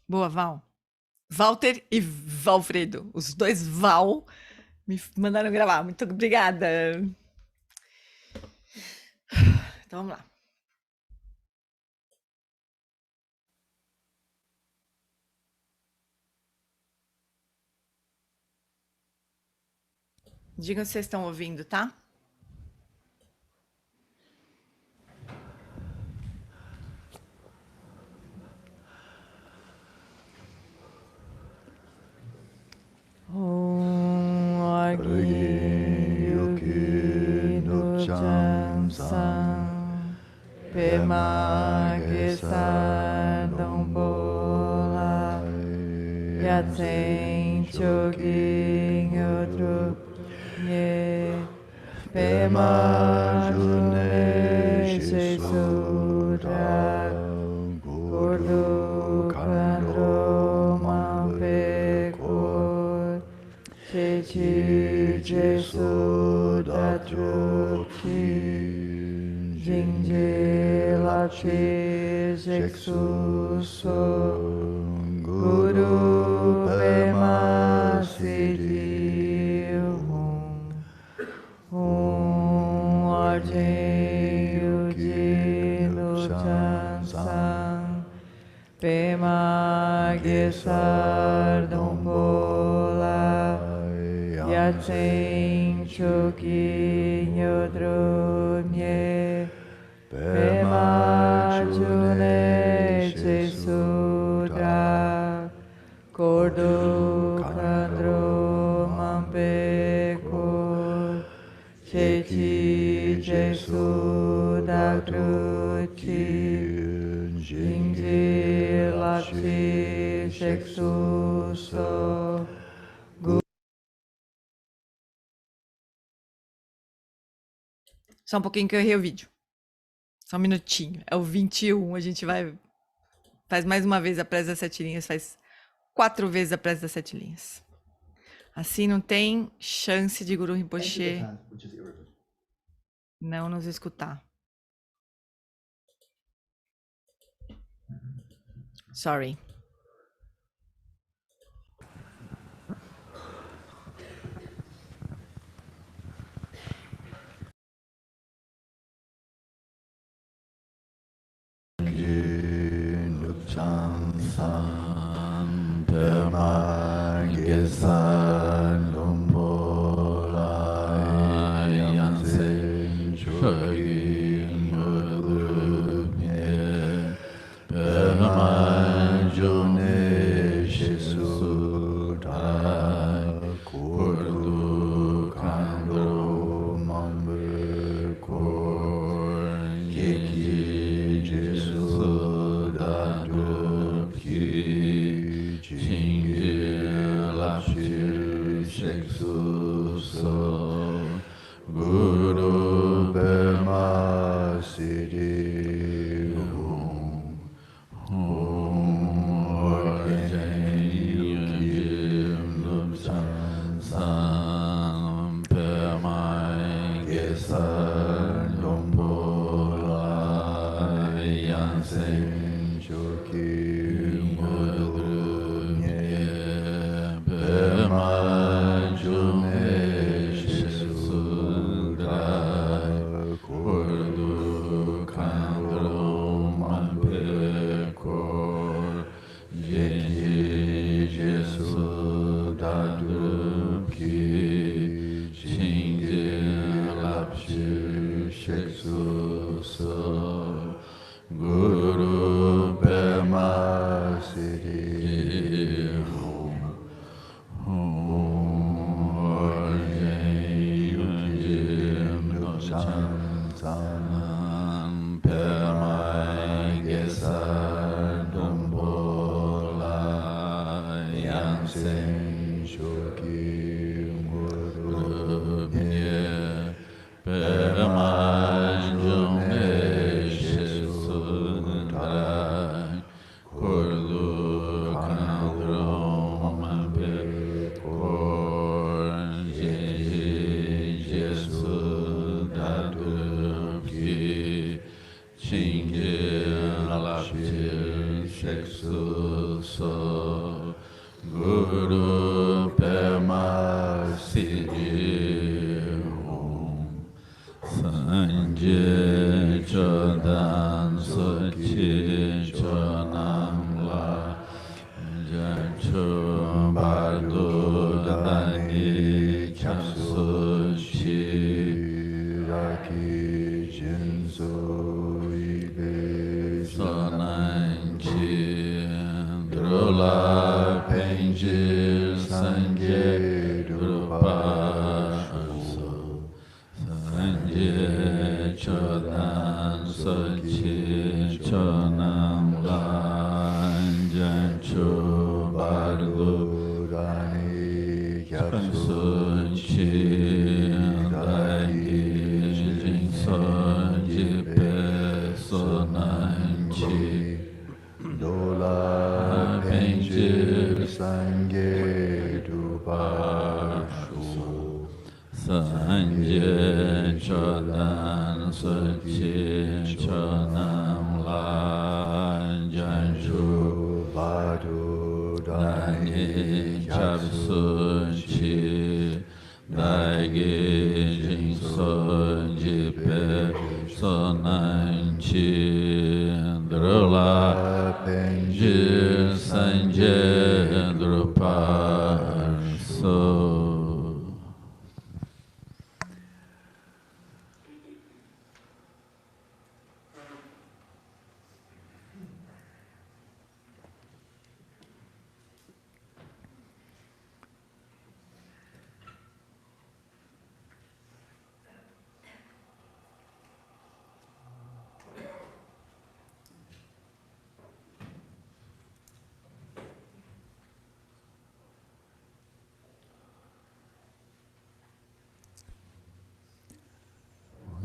Boa, Val. Walter e Valfredo, os dois Val, me mandaram gravar. Muito obrigada. Então vamos lá. Digam se vocês estão ouvindo, tá? Yuki no Chan-san Pema Gesa Dombola Yatsen Chogi Nyodru Nye Pema June Shesura Gordo Kandro Mampeko Chechi Jesu Datruki Jingje Lachi Jeksu So Guru Pema Siddhi Om Arjen Yuji No Chan-san Pema Gesar Dombola Yatsen Choki Nyodro Nye Pema June Jesudra Kordo Kandro Mampeko Chechi Jesu Dakruti Jingji Lakshi Sheksu So Só um pouquinho que eu errei o vídeo. Só um minutinho. É o 21. A gente vai... Faz mais uma vez a prece das 7 linhas. Faz 4 vezes a prece das 7 linhas. Assim não tem chance de Guru Rinpoche não nos escutar. Sorry. Chan-san Pema Gesan Dombola Yansen Chogi Nyodru Nye Pema June Shesu Kurdu Kandro Mambe Kor Yeki Jesu Dadruki Jingye Lapshi Sheksu So Guru Pema Siddhi Orjen Yuki No Chan-san Pema Gesan Dombola Yansen Choki Nyodru Nye Pema June Shesudra Kordu Kandro Mampeko Jeni Jesu Dadruki Jingye Lapshi Sheksu So Guru Pema Siddhi Orjen Yuki No Chan-san Pema Gesar Dombola Yansen Choki Nyodru Nye Pema June Shesudra Kordu Kandro Mampe Kor Jesu Dadruki Shingi Lapti Sheksu So Guru Pema Sidi Om Sanje Chodan Sochi Chonam La Jancho Bardo Dani Chapsu Chi Raki Jinso Ibe Sonanchi Drula Penji Sanje Drupa Sanje Chodan Sochi Chonam Lan Jancho Bardo Rani Kyapsu Chi Dagi Jinso Jipe Sonanchi Dola Penjir Sange Dupashu Sanje Chodan Sochi Chonam La Janju Badu Dani Chapsu Chi Dagi Jinso Jipe Sonanchi Drula Penjir Sanje Drupa So.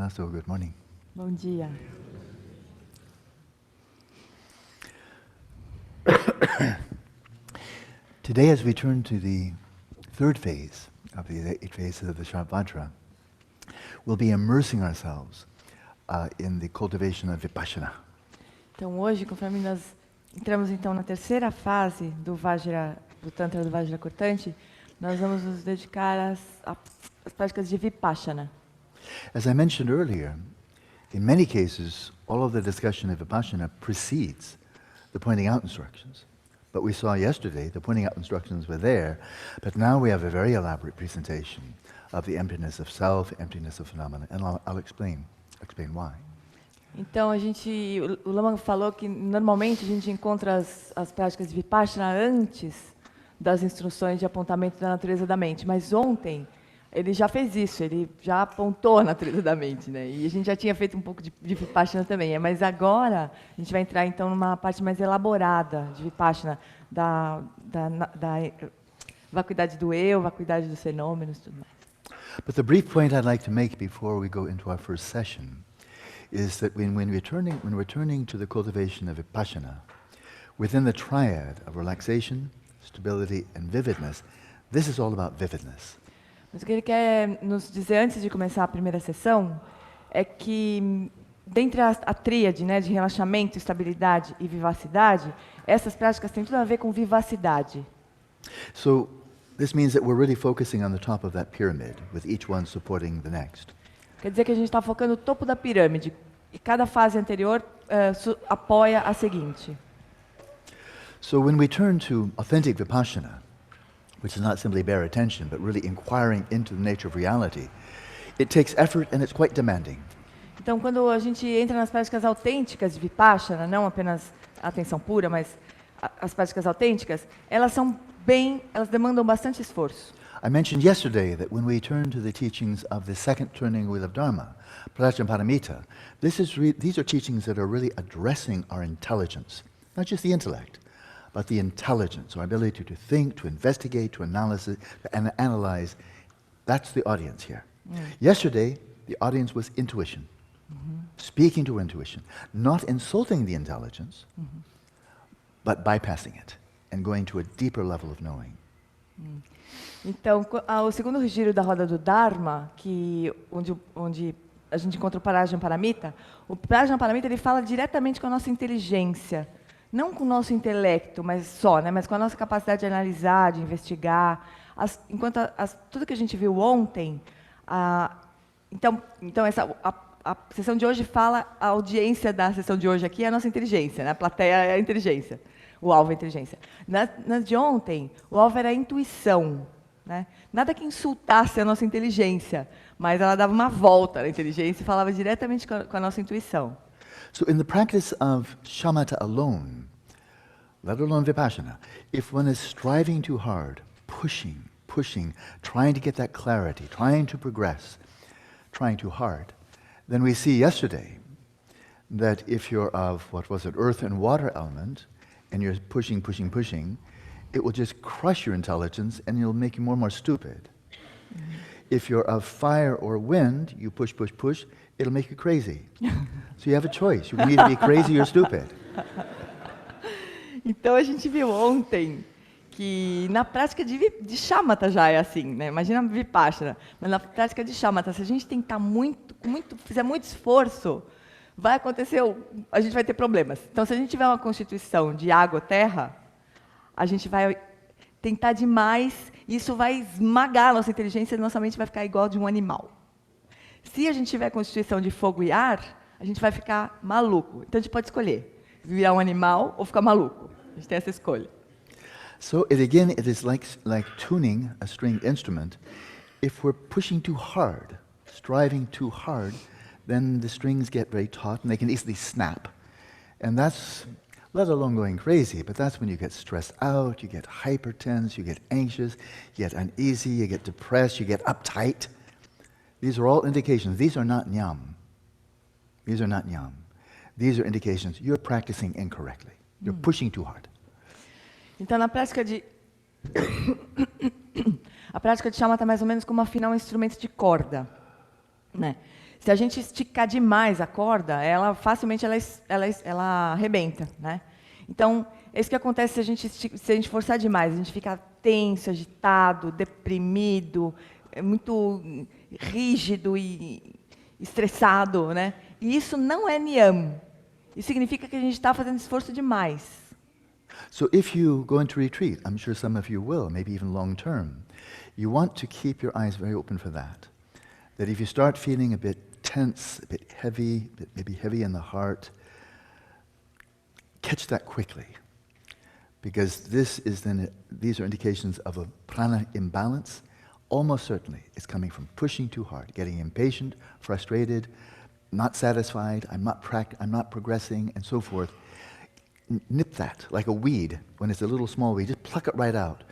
So good morning. Bom dia. Today, as we turn to the third phase of the 8 phases of the Sharvajra, we'll be immersing ourselves in the cultivation of Vipassana. Então hoje, conforme nós entramos então na terceira fase do Vajra, do Tantra do Vajra cortante, nós vamos nos dedicar às práticas de Vipassana. As I mentioned earlier, in many cases, all of the discussion of Vipassana precedes the pointing out instructions. But we saw yesterday the pointing out instructions were there, but now we have a very elaborate presentation of the emptiness of self, emptiness of phenomena, and I'll explain why. Então o Lama falou que normalmente a gente encontra as práticas de Vipassana antes das instruções de apontamento da natureza da mente, mas ontem ele já fez isso, ele já apontou a natureza da mente, né? E a gente já tinha feito um pouco de Vipassana também, mas agora a gente vai entrar então numa parte mais elaborada de Vipassana, da vacuidade do eu, vacuidade dos fenômenos, tudo mais. But the brief point I'd like to make before we go into our first session is that when we're turning to the cultivation of Vipassana, within the triad of relaxation, stability, and vividness, this is all about vividness. Mas o que ele quer nos dizer antes de começar a primeira sessão é que, dentre a tríade, né, de relaxamento, estabilidade e vivacidade, essas práticas têm tudo a ver com vivacidade. So this means that we're really focusing on the top of that pyramid, with each one supporting the next. Quer dizer que a gente está focando no topo da pirâmide e cada fase anterior apoia a seguinte. So when we turn to authentic Vipassana, which is not simply bare attention, but really inquiring into the nature of reality, it takes effort and it's quite demanding. Então, quando a gente entra nas práticas autênticas de Vipassana, não apenas a atenção pura, mas as práticas autênticas, elas demandam bastante esforço. I mentioned yesterday that when we turn to the teachings of the second turning wheel of Dharma, Prajnaparamita, these are teachings that are really addressing our intelligence, not just the intellect, but the intelligence, our ability to think, to investigate, to analyze. That's the audience here. Yesterday, the audience was intuition, speaking to intuition, not insulting the intelligence, but bypassing it and going to a deeper level of knowing. Então, o segundo giro da roda do Dharma, onde a gente encontra o Prajnaparamita, o Prajnaparamita ele fala diretamente com a nossa inteligência, não com o nosso intelecto, mas só, né? Mas com a nossa capacidade de analisar, de investigar. Tudo que a gente viu ontem, então a sessão de hoje fala, a audiência da sessão de hoje aqui é a nossa inteligência, né? A plateia é a inteligência, o alvo é a inteligência. Na de ontem, o alvo era a intuição, né? Nada que insultasse a nossa inteligência, mas ela dava uma volta na inteligência e falava diretamente com a nossa intuição. So in the practice of shamatha alone, let alone vipassana, if one is striving too hard, pushing, trying to get that clarity, trying to progress, trying too hard, then we see yesterday that if you're of, what was it, earth and water element, and you're pushing, it will just crush your intelligence and it'll make you more and more stupid. If you're of fire or wind, you push, it'll make you crazy. So you have a choice. You can either be crazy or stupid. Então a gente viu ontem que na prática de shamatha já é assim, né? Imagina vipassana, mas na prática de shamatha, se a gente tentar fizer muito esforço, vai acontecer, a gente vai ter problemas. Então, se a gente tiver uma constituição de água, terra, a gente vai tentar demais, e isso vai esmagar a nossa inteligência e nossa mente vai ficar igual de um animal. Se a gente tiver constituição de fogo e ar, a gente vai ficar maluco. Então, a gente pode escolher virar um animal ou ficar maluco. A gente tem essa escolha. So it is like tuning a stringed instrument. If we're pushing too hard, striving too hard, then the strings get very taut and they can easily snap. And that's, let alone going crazy, but that's when you get stressed out, you get hypertense, you get anxious, you get uneasy, you get depressed, you get uptight. These are all indications. These are not nyam. These are not nyam. These are indications you're practicing incorrectly. You're pushing too hard. Então, na prática a prática de shamatha é mais ou menos como afinar um instrumento de corda, né? Se a gente esticar demais a corda, ela facilmente ela arrebenta, né? Então, é isso que acontece se a gente forçar demais, a gente fica tenso, agitado, deprimido, muito rígido e estressado, né? E isso não é niyam. Isso significa que a gente está fazendo esforço demais. So if you go into retreat, I'm sure some of you will, maybe even long term, you want to keep your eyes very open for that. That if you start feeling a bit tense, a bit heavy, maybe heavy in the heart, catch that quickly. Because these are indications of a prana imbalance. Almost certainly it's coming from pushing too hard, getting impatient, frustrated, not satisfied, I'm not progressing, and so forth. Nip that like a weed. When it's a little small weed, just pluck it right out.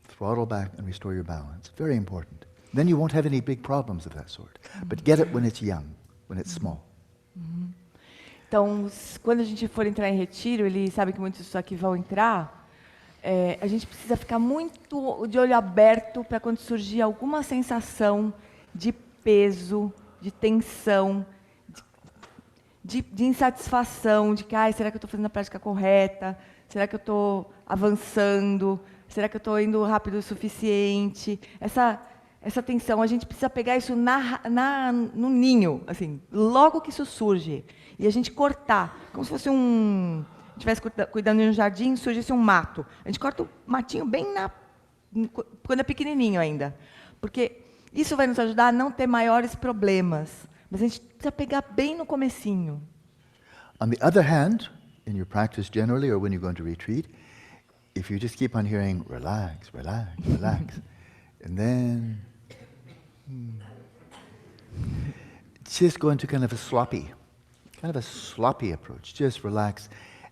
Throttle back and restore your balance. Very important. Then you won't have any big problems of that sort. But get it when it's young, when it's small. Então, quando a gente for entrar em retiro, ele sabe que muitos aqui vão entrar, a gente precisa ficar muito de olho aberto para quando surgir alguma sensação de peso, de tensão, de insatisfação, de que, será que eu estou fazendo a prática correta? Será que eu estou avançando? Será que eu estou indo rápido o suficiente? Essa tensão, a gente precisa pegar isso no ninho, assim, logo que isso surge. E a gente cortar, como se fosse estivesse cuidando de um jardim, surgisse um mato. A gente corta o matinho bem quando é pequenininho ainda. Porque isso vai nos ajudar a não ter maiores problemas. Mas a gente precisa pegar bem no comecinho. On the other hand, in your practice generally, or when you go into retreat, if you just keep on hearing, relax, relax, relax, and then just go into kind of a sloppy approach. Just relax.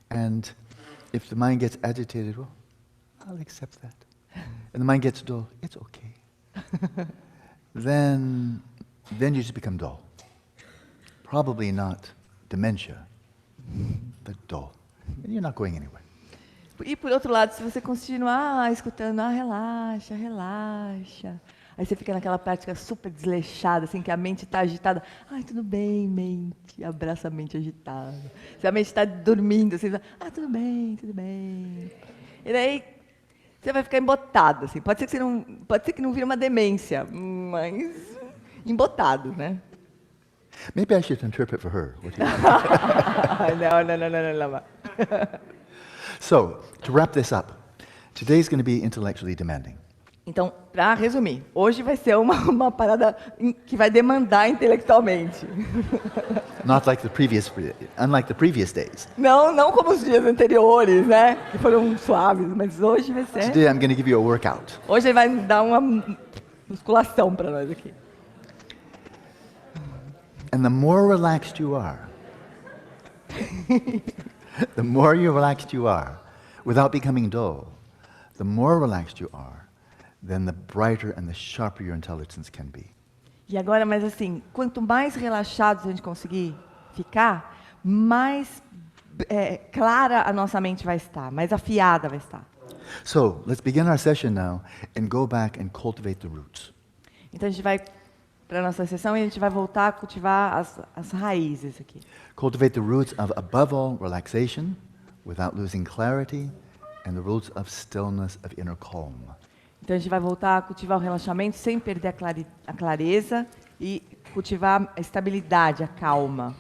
And if the mind gets agitated, well, I'll accept that. And the mind gets dull, it's okay. Then you just become dull. Probably not dementia, but dull. And you're not going anywhere. E, por outro lado, se você continuar escutando, relaxa, relaxa, aí você fica naquela prática super desleixada, assim, que a mente está agitada. Tudo bem, mente. Abraça a mente agitada. Se a mente está dormindo, assim, tudo bem, tudo bem. E daí você vai ficar embotado, assim. Pode ser que não vire uma demência, mas embotado, né? Maybe I should interpret for her. What do you Não. So, to wrap this up, today's going to be intellectually demanding. Então, para resumir, hoje vai ser uma parada que vai demandar intelectualmente. Unlike the previous days. Não como os dias anteriores, né? Que foram suaves, mas hoje vai ser. Today I'm going to give you a workout. Hoje ele vai dar uma musculação para nós aqui. And the more relaxed you are, the more relaxed you are, without becoming dull, the more relaxed you are, then the brighter and the sharper your intelligence can be. E agora, mas assim, quanto mais relaxados a gente conseguir ficar, mais clara a nossa mente vai estar, mais afiada vai estar. So, let's begin our session now and go back and cultivate the roots. Então a gente vai para a nossa sessão e a gente vai voltar a cultivar as raízes aqui. Cultivate the roots of, above all, relaxation, without losing clarity, and the roots of stillness, of inner calm. Então a gente vai voltar a cultivar o relaxamento sem perder a clareza e cultivar a estabilidade, a calma.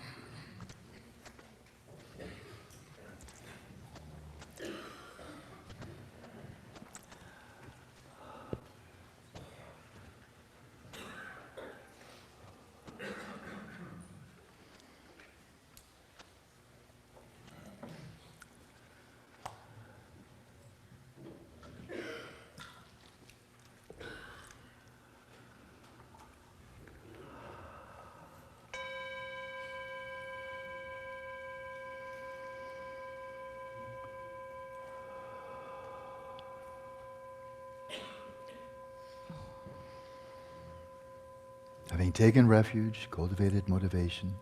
Having taken refuge, cultivated motivation,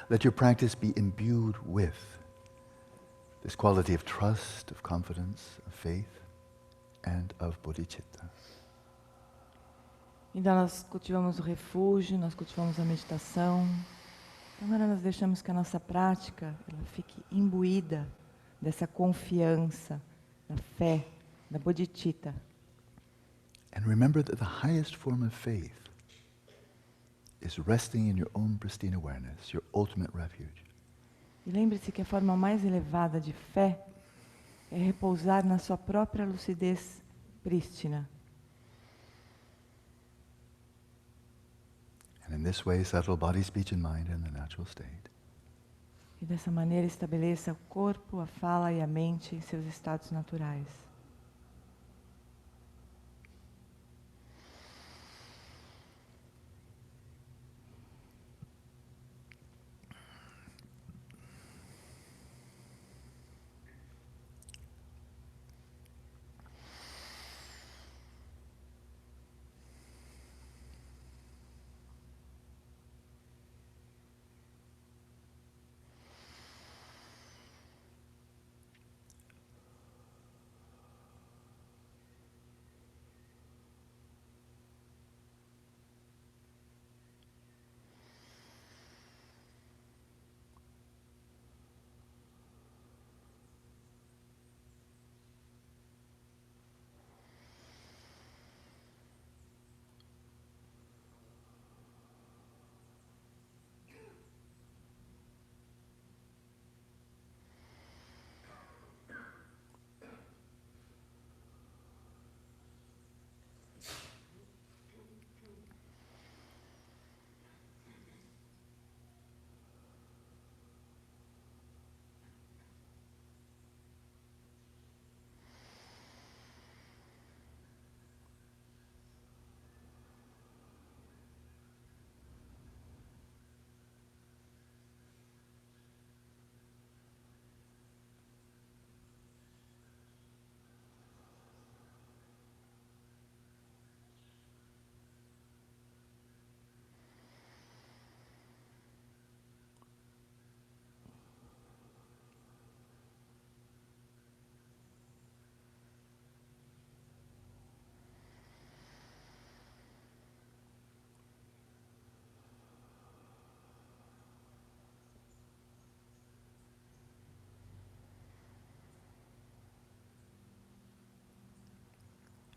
let your practice be imbued with this quality of trust, of confidence, of faith, and of bodhicitta. Então nós cultivamos o refúgio, nós cultivamos a meditação. Agora nós deixamos que a nossa prática ela fique imbuída dessa confiança, da fé, da bodhicitta. And remember that the highest form of faith is resting in your own pristine awareness, your ultimate refuge. E lembre-se que a forma mais elevada de fé é repousar na sua própria lucidez prístina. And in this way, settle body, speech, and mind in the natural state. E dessa maneira estabeleça o corpo, a fala e a mente em seus estados naturais.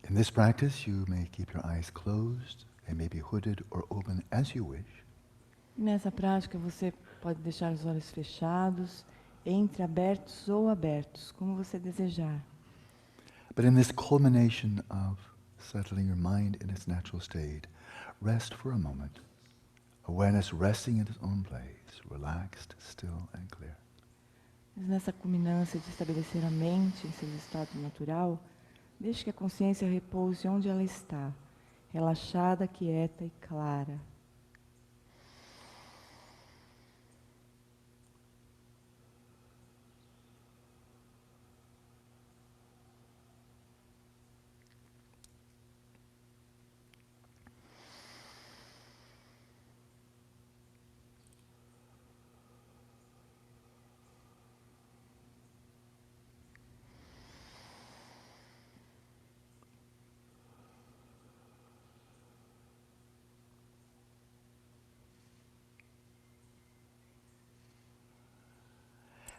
In this practice, you may keep your eyes closed. They may be hooded or open as you wish. E nessa prática você pode deixar os olhos fechados, entreabertos ou abertos, como você desejar. But in this culmination of settling your mind in its natural state, rest for a moment. Awareness resting in its own place, relaxed, still and clear. Mas nessa culminância de estabelecer a mente em seu estado natural, deixe que a consciência repouse onde ela está, relaxada, quieta e clara.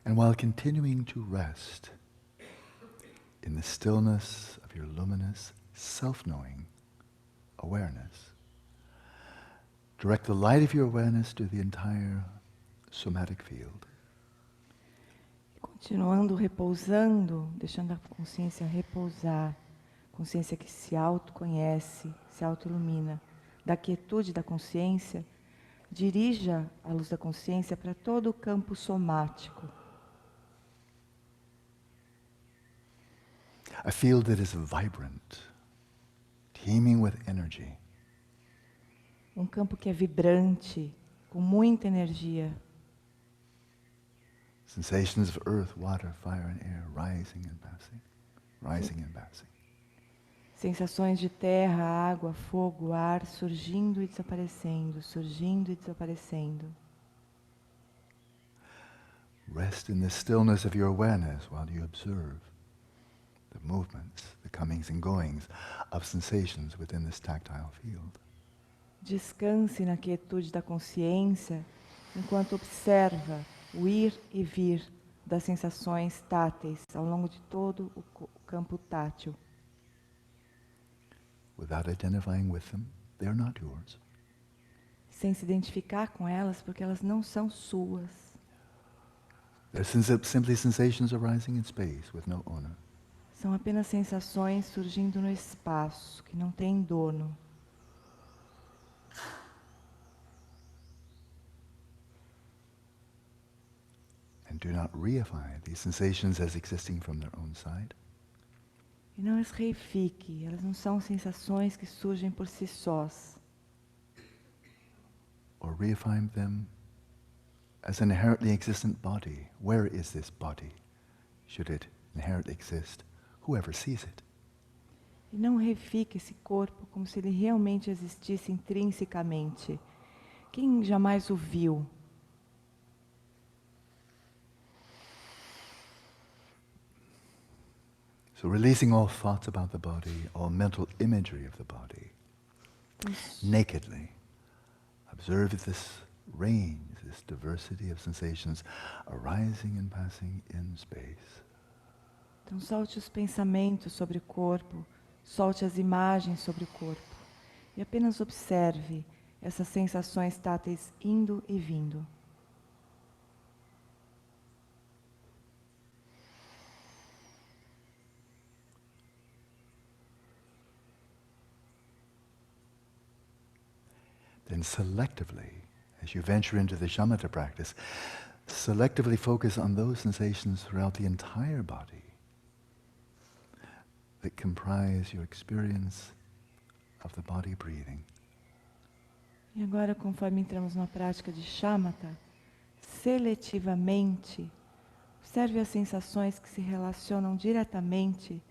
And while continuing to rest in the stillness of your luminous, self-knowing awareness, direct the light of your awareness to the entire somatic field. Continuando repousando, deixando a consciência repousar, consciência que se autoconhece, se autoilumina. Da quietude da consciência, dirija a luz da consciência para todo o campo somático. A field that is vibrant, teeming with energy. Um campo que é vibrante, com muita energia. Sensations of earth, water, fire and air rising and passing, rising and passing. Sensações de terra, água, fogo, ar surgindo e desaparecendo, surgindo e desaparecendo. Rest in the stillness of your awareness while you observe the movements, the comings and goings of sensations within this tactile field. Descanse na quietude da consciência enquanto observa o ir e vir das sensações táteis ao longo de todo o campo tátil. Without identifying with them, they are not yours. Sem se identificar com elas, porque elas não são suas. They're simply sensations arising in space with no owner. São apenas sensações surgindo no espaço, que não têm dono. And do not reify these sensations as existing from their own side. E não as reifique, elas não são sensações que surgem por si sós. Or reify them as an inherently existent body. Where is this body? Should it inherently exist? Whoever sees it. E não reifique esse corpo como se ele realmente existisse intrinsecamente. Quem jamais o viu? So releasing all thoughts about the body, all mental imagery of the body, nakedly. Observe this range, this diversity of sensations arising and passing in space. Então solte os pensamentos sobre o corpo, solte as imagens sobre o corpo. E apenas observe essas sensações táteis indo e vindo. Then selectively, as you venture into the shamatha practice, selectively focus on those sensations throughout the entire body that comprise your experience of the body breathing. E agora, conforme entramos na prática de shamatha, seletivamente, observe as sensações que se relacionam diretamente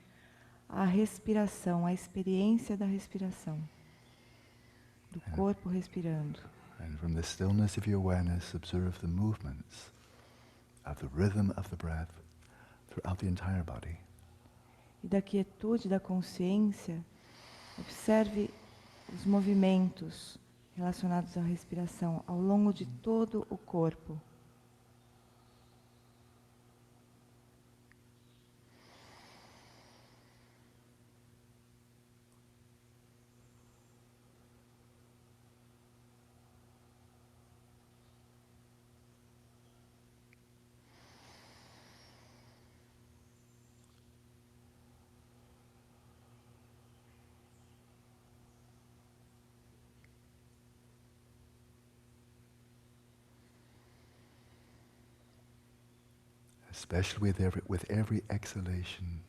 à respiração, à experiência da respiração, do corpo respirando. And from the stillness of your awareness, observe the movements of the rhythm of the breath throughout the entire body. E da quietude da consciência, observe os movimentos relacionados à respiração ao longo de todo o corpo. especially with every exhalation,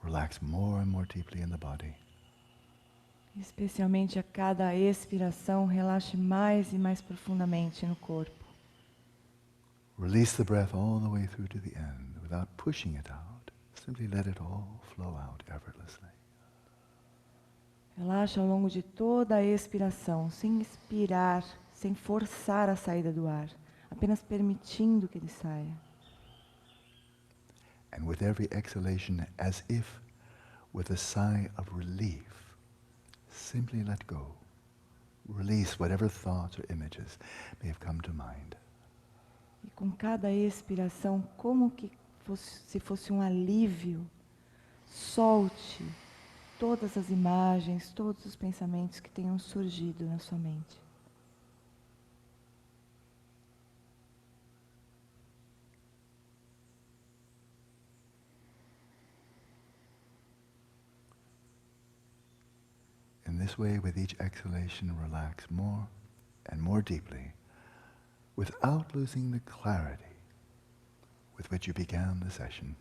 relax more and more deeply in the body. Especialmente a cada expiração, relaxe mais e mais profundamente no corpo. Release the breath all the way through to the end without pushing it out. Simply let it all flow out effortlessly. Relaxe ao longo de toda a expiração, sem expirar, sem forçar a saída do ar, apenas permitindo que ele saia. And with every exhalation, as if with a sigh of relief, simply let go. Release whatever thoughts or images may have come to mind. E com cada expiração, como que se fosse um alívio, solte todas as imagens, todos os pensamentos que tenham surgido na sua mente. In this way, with each exhalation, relax more and more deeply, without losing the clarity with which you began the session.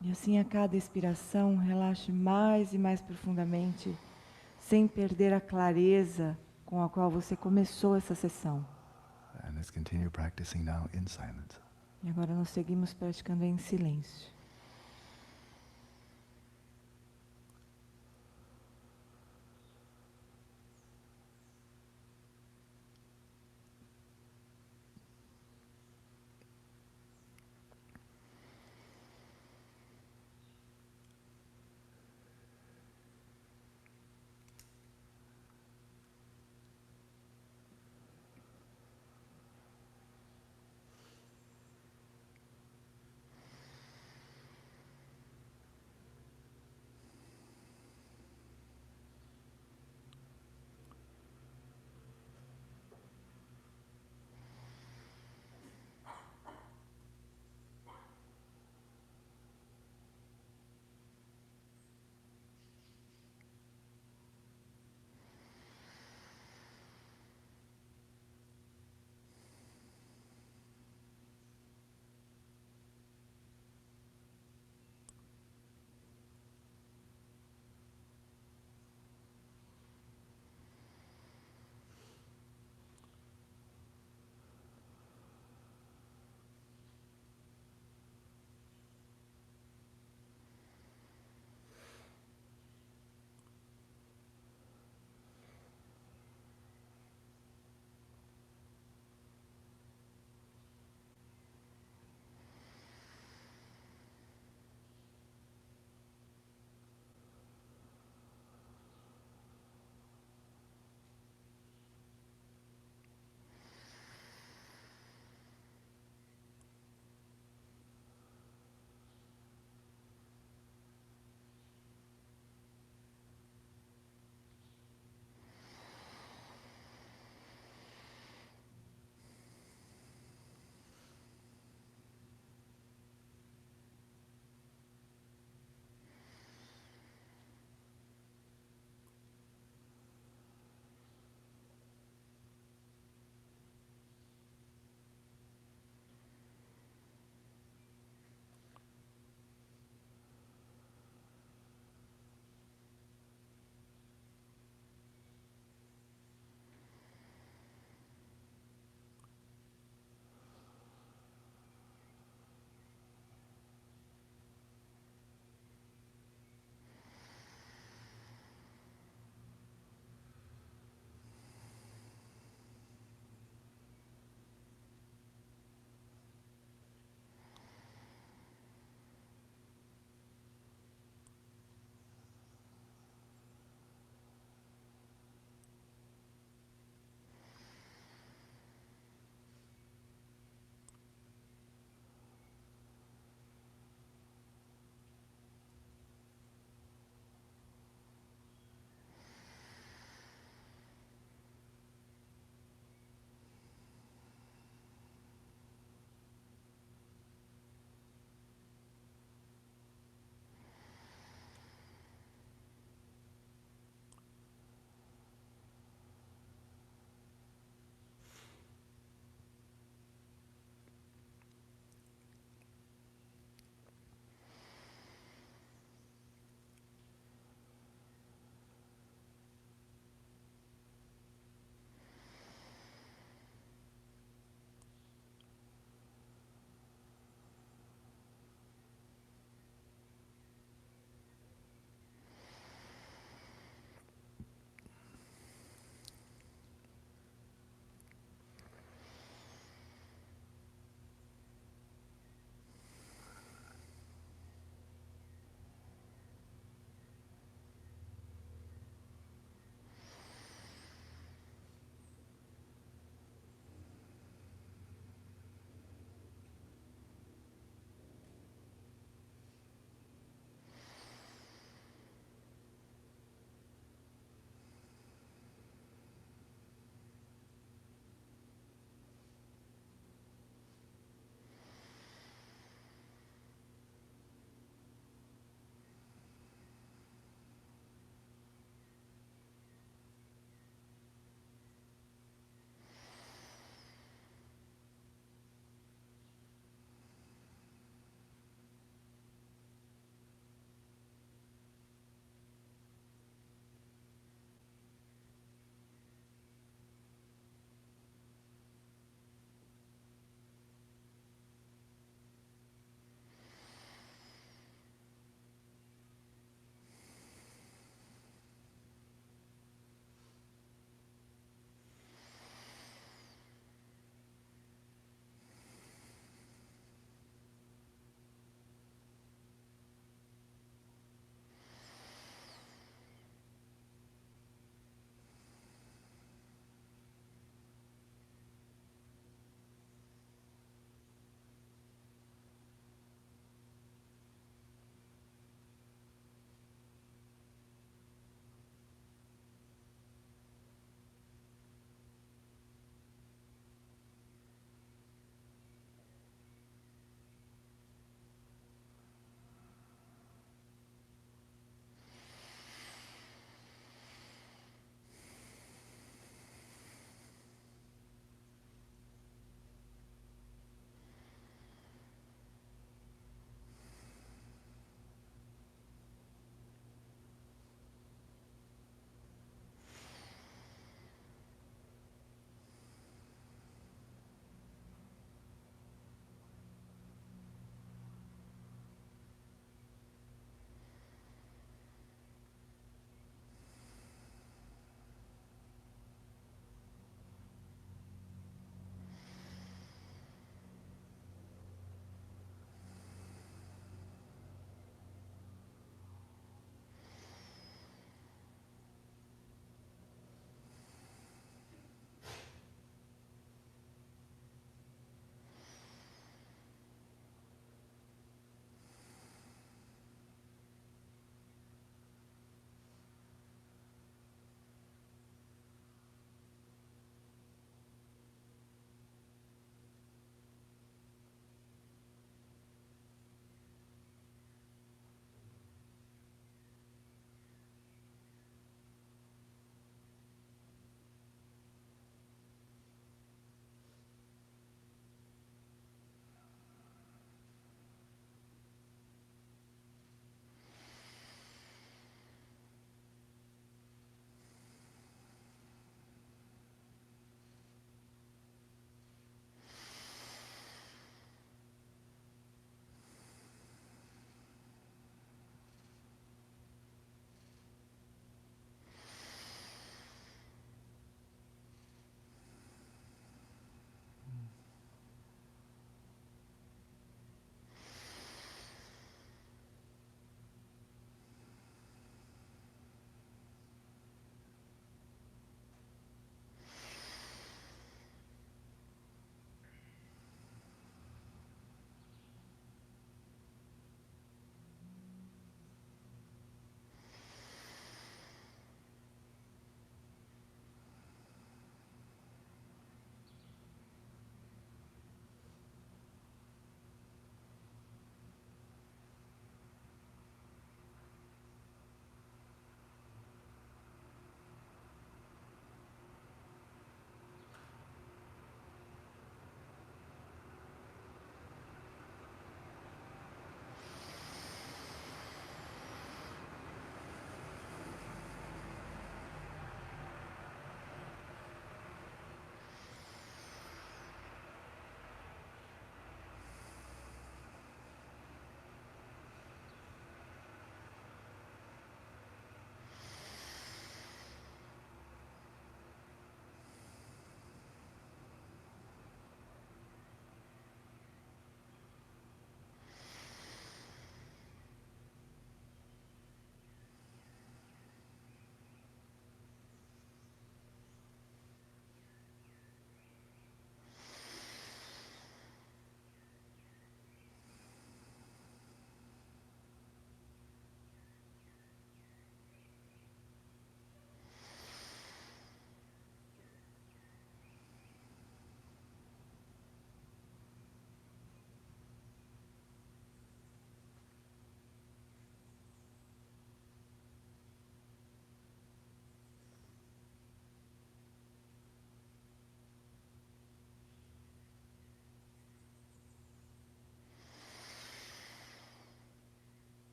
E assim a cada expiração, relaxe mais e mais profundamente, sem perder a clareza com a qual você começou essa sessão. And let's continue practicing now in silence. E agora nós seguimos praticando em silêncio.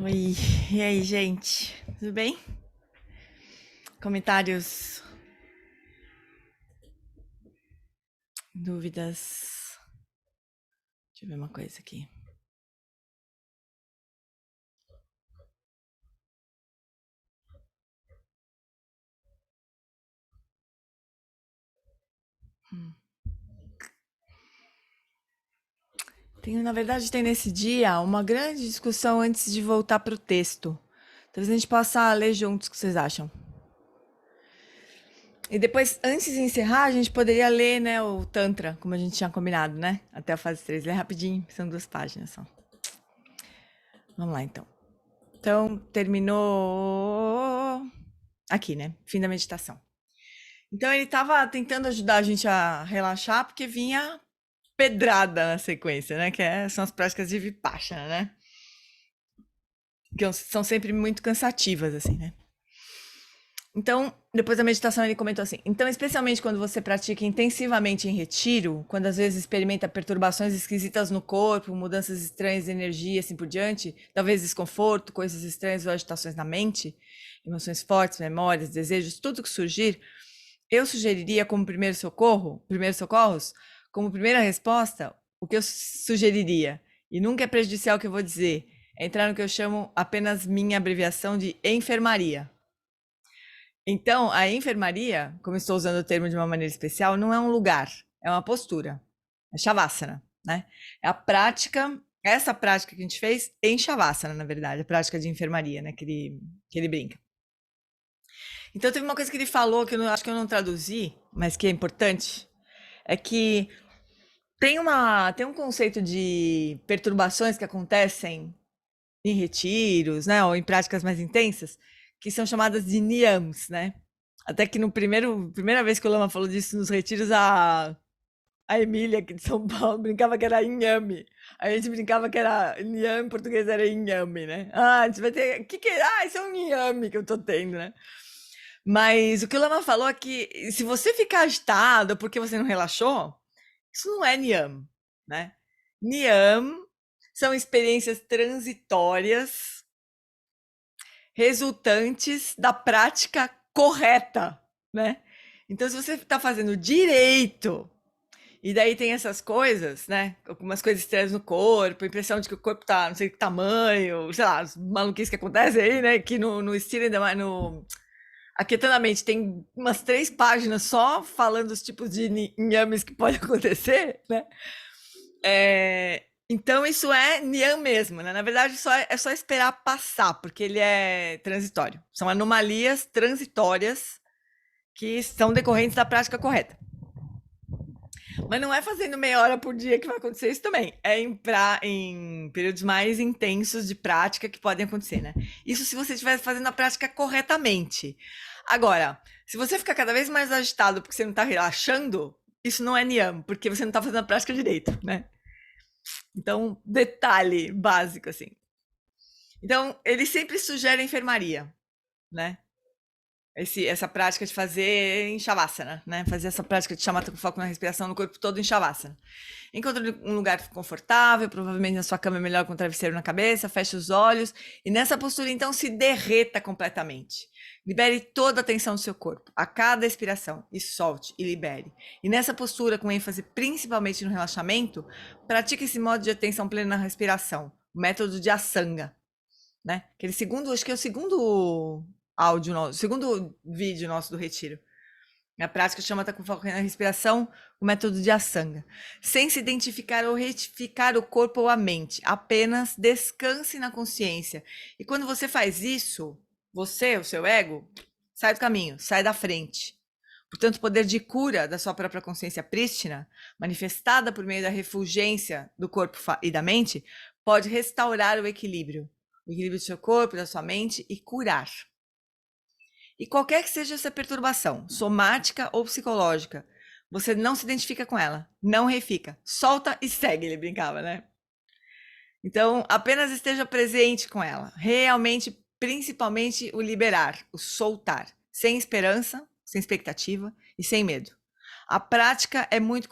Oi, e aí, gente? Tudo bem? Comentários, dúvidas? Deixa eu ver uma coisa aqui. Na verdade, tem nesse dia uma grande discussão antes de voltar para o texto. Talvez a gente possa ler juntos, o que vocês acham? E depois, antes de encerrar, a gente poderia ler, né, o Tantra, como a gente tinha combinado, né? Até a fase 3. Lê rapidinho, são 2 páginas só. Vamos lá, então. Então, terminou aqui, né? Fim da meditação. Então, ele estava tentando ajudar a gente a relaxar, porque vinha pedrada na sequência, né? São as práticas de Vipassana, né? Que são sempre muito cansativas, assim, né? Então, depois da meditação, ele comentou assim: então, especialmente quando você pratica intensivamente em retiro, quando às vezes experimenta perturbações esquisitas no corpo, mudanças estranhas de energia, assim por diante, talvez desconforto, coisas estranhas ou agitações na mente, emoções fortes, memórias, desejos, tudo que surgir, eu sugeriria como primeiros socorros, como primeira resposta, o que eu sugeriria, e nunca é prejudicial o que eu vou dizer, é entrar no que eu chamo apenas minha abreviação de enfermaria. Então, a enfermaria, como estou usando o termo de uma maneira especial, não é um lugar, é uma postura. É Shavasana, né? É a prática, essa prática que a gente fez em Shavasana, na verdade, a prática de enfermaria, né? Que ele brinca. Então, teve uma coisa que ele falou que acho que eu não traduzi, mas que é importante, é que tem um conceito de perturbações que acontecem em retiros, né, ou em práticas mais intensas, que são chamadas de niyams, né? Até que primeira vez que o Lama falou disso nos retiros, a Emília, aqui de São Paulo, brincava que era inhame. A gente brincava que era inhame, em português era inhame, né? Ah, a gente vai ter. Isso é um inhame que eu tô tendo, né? Mas o que o Lama falou é que se você ficar agitado porque você não relaxou, isso não é niyam, né? Niyam são experiências transitórias resultantes da prática correta, né? Então, se você está fazendo direito, e daí tem essas coisas, né? Algumas coisas estranhas no corpo, impressão de que o corpo tá não sei que tamanho, sei lá, as maluquices que acontecem aí, né? Que no estilo ainda mais no Aquietando a Mente tem umas 3 páginas só falando os tipos de inhames que pode acontecer, né? Então isso é Nian mesmo, né? Na verdade, é só esperar passar, porque ele é transitório. São anomalias transitórias que são decorrentes da prática correta. Mas não é fazendo meia hora por dia que vai acontecer isso também. É em períodos mais intensos de prática que podem acontecer, né? Isso se você estiver fazendo a prática corretamente. Agora, se você ficar cada vez mais agitado porque você não está relaxando, isso não é Niam, porque você não está fazendo a prática direito, né? Então, detalhe básico, assim. Então, ele sempre sugere a enfermaria, né? Essa prática de fazer em Shavasana, né? Fazer essa prática de chamar com foco na respiração no corpo todo em Shavasana. Encontre um lugar confortável, provavelmente na sua cama é melhor com o travesseiro na cabeça, feche os olhos e nessa postura então se derreta completamente. Libere toda a tensão do seu corpo a cada expiração e solte e libere. E nessa postura, com ênfase principalmente no relaxamento, pratique esse modo de atenção plena na respiração, o método de Asanga, né? Acho que é o segundo áudio nosso, segundo vídeo nosso do retiro. A prática chama com foco na respiração, o método de Asanga. Sem se identificar ou retificar o corpo ou a mente, apenas descanse na consciência. E quando você faz isso, você, o seu ego, sai do caminho, sai da frente. Portanto, o poder de cura da sua própria consciência prístina, manifestada por meio da refulgência do corpo e da mente, pode restaurar o equilíbrio do seu corpo, da sua mente e curar. E qualquer que seja essa perturbação, somática ou psicológica, você não se identifica com ela, não refica, solta e segue, ele brincava, né? Então, apenas esteja presente com ela, realmente, principalmente o liberar, o soltar, sem esperança, sem expectativa e sem medo. A prática é muito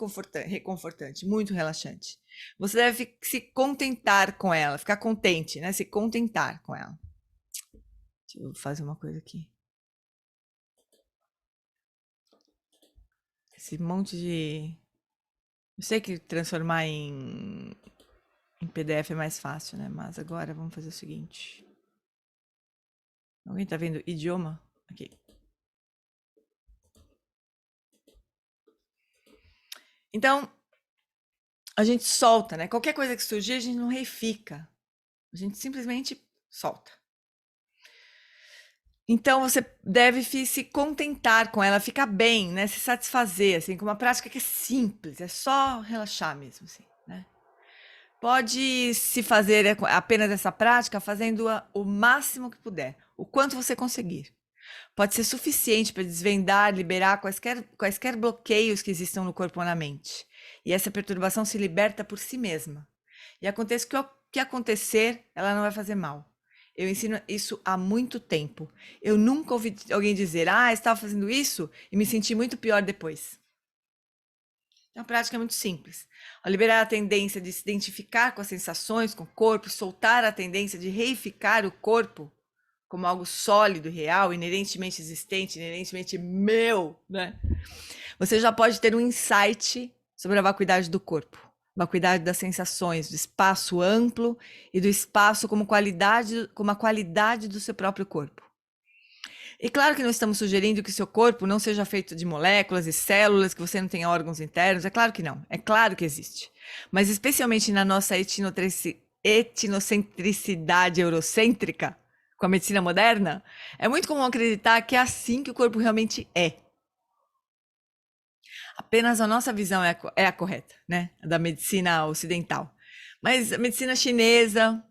reconfortante, muito relaxante. Você deve se contentar com ela, ficar contente, né? Se contentar com ela. Deixa eu fazer uma coisa aqui. Esse monte de... Eu sei que transformar em PDF é mais fácil, né? Mas agora vamos fazer o seguinte. Alguém tá vendo idioma? Aqui. Então, a gente solta, né? Qualquer coisa que surgir, a gente não reifica. A gente simplesmente solta. Então, você deve se contentar com ela, ficar bem, né? Se satisfazer, assim, com uma prática que é simples, é só relaxar mesmo, assim, né? Pode se fazer apenas essa prática fazendo-a o máximo que puder, o quanto você conseguir. Pode ser suficiente para desvendar, liberar quaisquer bloqueios que existam no corpo ou na mente. E essa perturbação se liberta por si mesma. E aconteça o que acontecer, ela não vai fazer mal. Eu ensino isso há muito tempo. Eu nunca ouvi alguém dizer, estava fazendo isso e me senti muito pior depois. Então, a prática é muito simples. Ao liberar a tendência de se identificar com as sensações, com o corpo, soltar a tendência de reificar o corpo como algo sólido e real, inerentemente existente, inerentemente meu, né? Você já pode ter um insight sobre a vacuidade do corpo, vacuidade das sensações, do espaço amplo e do espaço como a qualidade do seu próprio corpo. E claro que não estamos sugerindo que seu corpo não seja feito de moléculas e células, que você não tenha órgãos internos, é claro que não, é claro que existe. Mas especialmente na nossa etnocentricidade eurocêntrica, com a medicina moderna, é muito comum acreditar que é assim que o corpo realmente é. Apenas a nossa visão é a correta, né? Da medicina ocidental. Mas a medicina chinesa,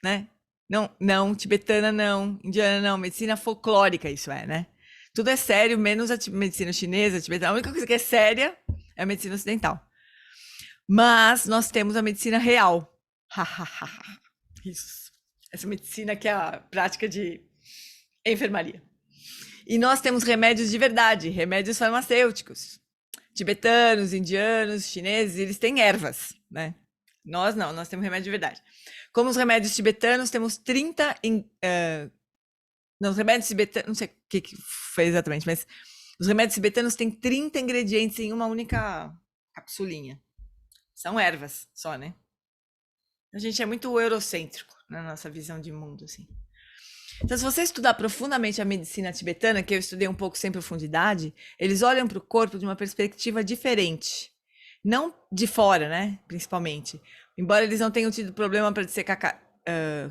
né? Não, tibetana não, indiana não, medicina folclórica isso é, né? Tudo é sério, menos a medicina chinesa, tibetana. A única coisa que é séria é a medicina ocidental. Mas nós temos a medicina real. Isso. Essa medicina que é a prática de enfermaria. E nós temos remédios de verdade, remédios farmacêuticos. Tibetanos, indianos, chineses, eles têm ervas, né? Nós não, nós temos remédio de verdade. Como os remédios tibetanos, temos 30... Não, os remédios tibetanos, não sei o que foi exatamente, mas os remédios tibetanos têm 30 ingredientes em uma única capsulinha. São ervas só, né? A gente é muito eurocêntrico na nossa visão de mundo, assim. Então, se você estudar profundamente a medicina tibetana, que eu estudei um pouco sem profundidade, eles olham para o corpo de uma perspectiva diferente. Não de fora, né? Principalmente. Embora eles não tenham tido problema para dissecar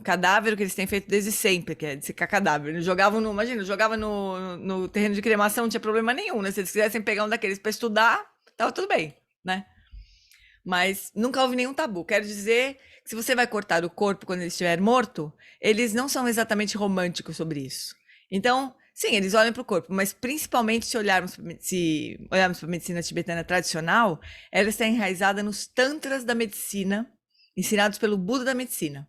cadáver, o que eles têm feito desde sempre, que é dissecar cadáver. Eles jogavam no terreno de cremação, não tinha problema nenhum, né? Se eles quisessem pegar um daqueles para estudar, tava tudo bem, né? Mas nunca houve nenhum tabu. Quero dizer que se você vai cortar o corpo quando ele estiver morto, eles não são exatamente românticos sobre isso. Então, sim, eles olham para o corpo, mas principalmente se olharmos para a medicina tibetana tradicional, ela está enraizada nos tantras da medicina, ensinados pelo Buda da medicina.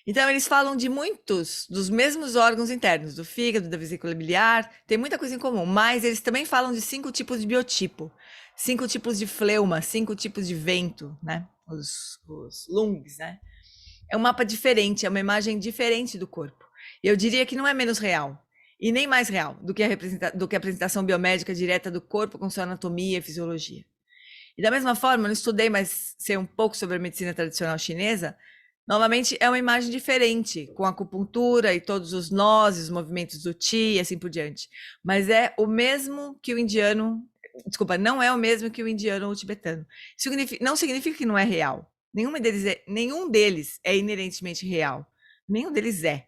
Então, eles falam de muitos dos mesmos órgãos internos, do fígado, da vesícula biliar, tem muita coisa em comum, mas eles também falam de 5 tipos de biotipo, 5 tipos de fleuma, 5 tipos de vento, né? Os lungs, né? É um mapa diferente, é uma imagem diferente do corpo. E eu diria que não é menos real, e nem mais real, do que a apresentação biomédica direta do corpo com sua anatomia e fisiologia. E da mesma forma, eu não estudei, mas sei um pouco sobre a medicina tradicional chinesa. Novamente, é uma imagem diferente, com a acupuntura e todos os nós, os movimentos do Qi e assim por diante. Mas é o mesmo que o indiano... Desculpa, não é o mesmo que o indiano ou o tibetano. Não significa que não é real. Nenhum deles é inerentemente real. Nenhum deles é.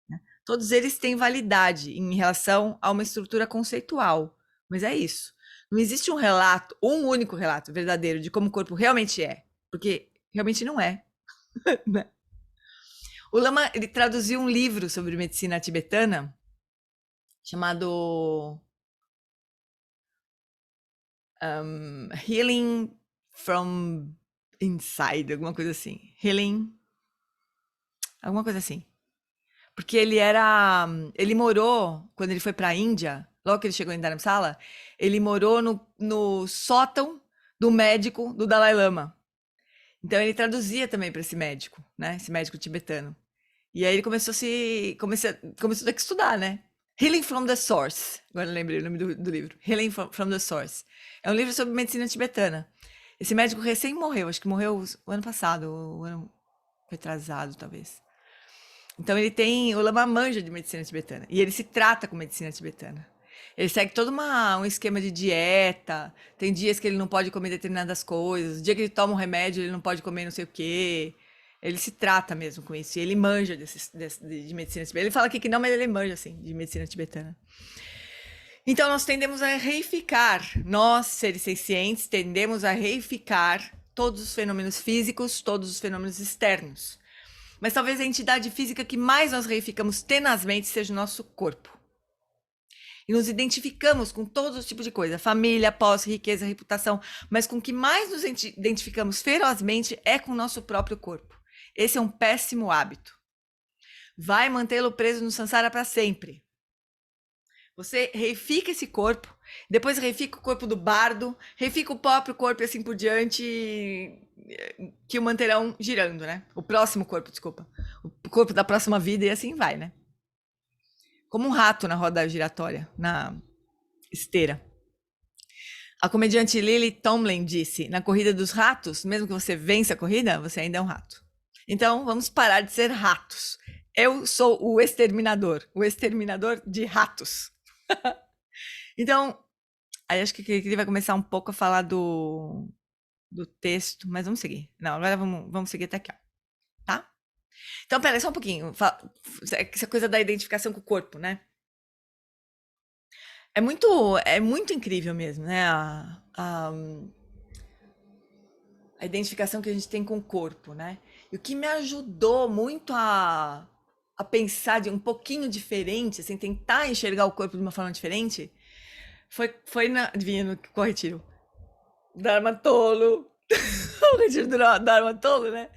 Né? Todos eles têm validade em relação a uma estrutura conceitual. Mas é isso. Não existe um único relato verdadeiro de como o corpo realmente é. Porque realmente não é. O Lama, ele traduziu um livro sobre medicina tibetana chamado Healing from Inside, alguma coisa assim. Alguma coisa assim. Porque ele morou, quando ele foi para a Índia, logo que ele chegou em Dharamsala, ele morou no sótão do médico do Dalai Lama. Então ele traduzia também para esse médico, né? Esse médico tibetano. E aí ele começou a ter que estudar, né? Healing from the Source. Agora eu lembrei o nome do livro. Healing from the Source. É um livro sobre medicina tibetana. Esse médico recém morreu, acho que morreu o ano passado, o ano retrasado, talvez. Então ele tem o Lama manja de medicina tibetana. E ele se trata com medicina tibetana. Ele segue todo um esquema de dieta. Tem dias que ele não pode comer determinadas coisas. O dia que ele toma um remédio, ele não pode comer não sei o quê. Ele se trata mesmo com isso. E ele manja de medicina tibetana. Ele fala aqui que não, mas ele manja, assim, de medicina tibetana. Então, nós tendemos a reificar. Nós, seres sencientes, tendemos a reificar todos os fenômenos físicos, todos os fenômenos externos. Mas talvez a entidade física que mais nós reificamos tenazmente seja o nosso corpo. E nos identificamos com todos os tipos de coisa, família, posse, riqueza, reputação, mas com o que mais nos identificamos ferozmente é com o nosso próprio corpo. Esse é um péssimo hábito. Vai mantê-lo preso no samsara para sempre. Você reifica esse corpo, depois reifica o corpo do bardo, reifica o próprio corpo e assim por diante, que o manterão girando, né? O próximo corpo, desculpa. O corpo da próxima vida e assim vai, né? Como um rato na roda giratória, na esteira. A comediante Lily Tomlin disse, na corrida dos ratos, mesmo que você vença a corrida, você ainda é um rato. Então, vamos parar de ser ratos. Eu sou o exterminador de ratos. Então, aí acho que ele vai começar um pouco a falar do texto, mas vamos seguir. Não, agora vamos seguir até aqui, ó. Tá? Então, peraí, só um pouquinho. Essa coisa da identificação com o corpo, né? É muito incrível mesmo, né? A identificação que a gente tem com o corpo, né? E o que me ajudou muito a pensar de um pouquinho diferente, assim, tentar enxergar o corpo de uma forma diferente, foi adivinha, no retiro? Dharma Tolo. O retiro do Dharma Tolo, né?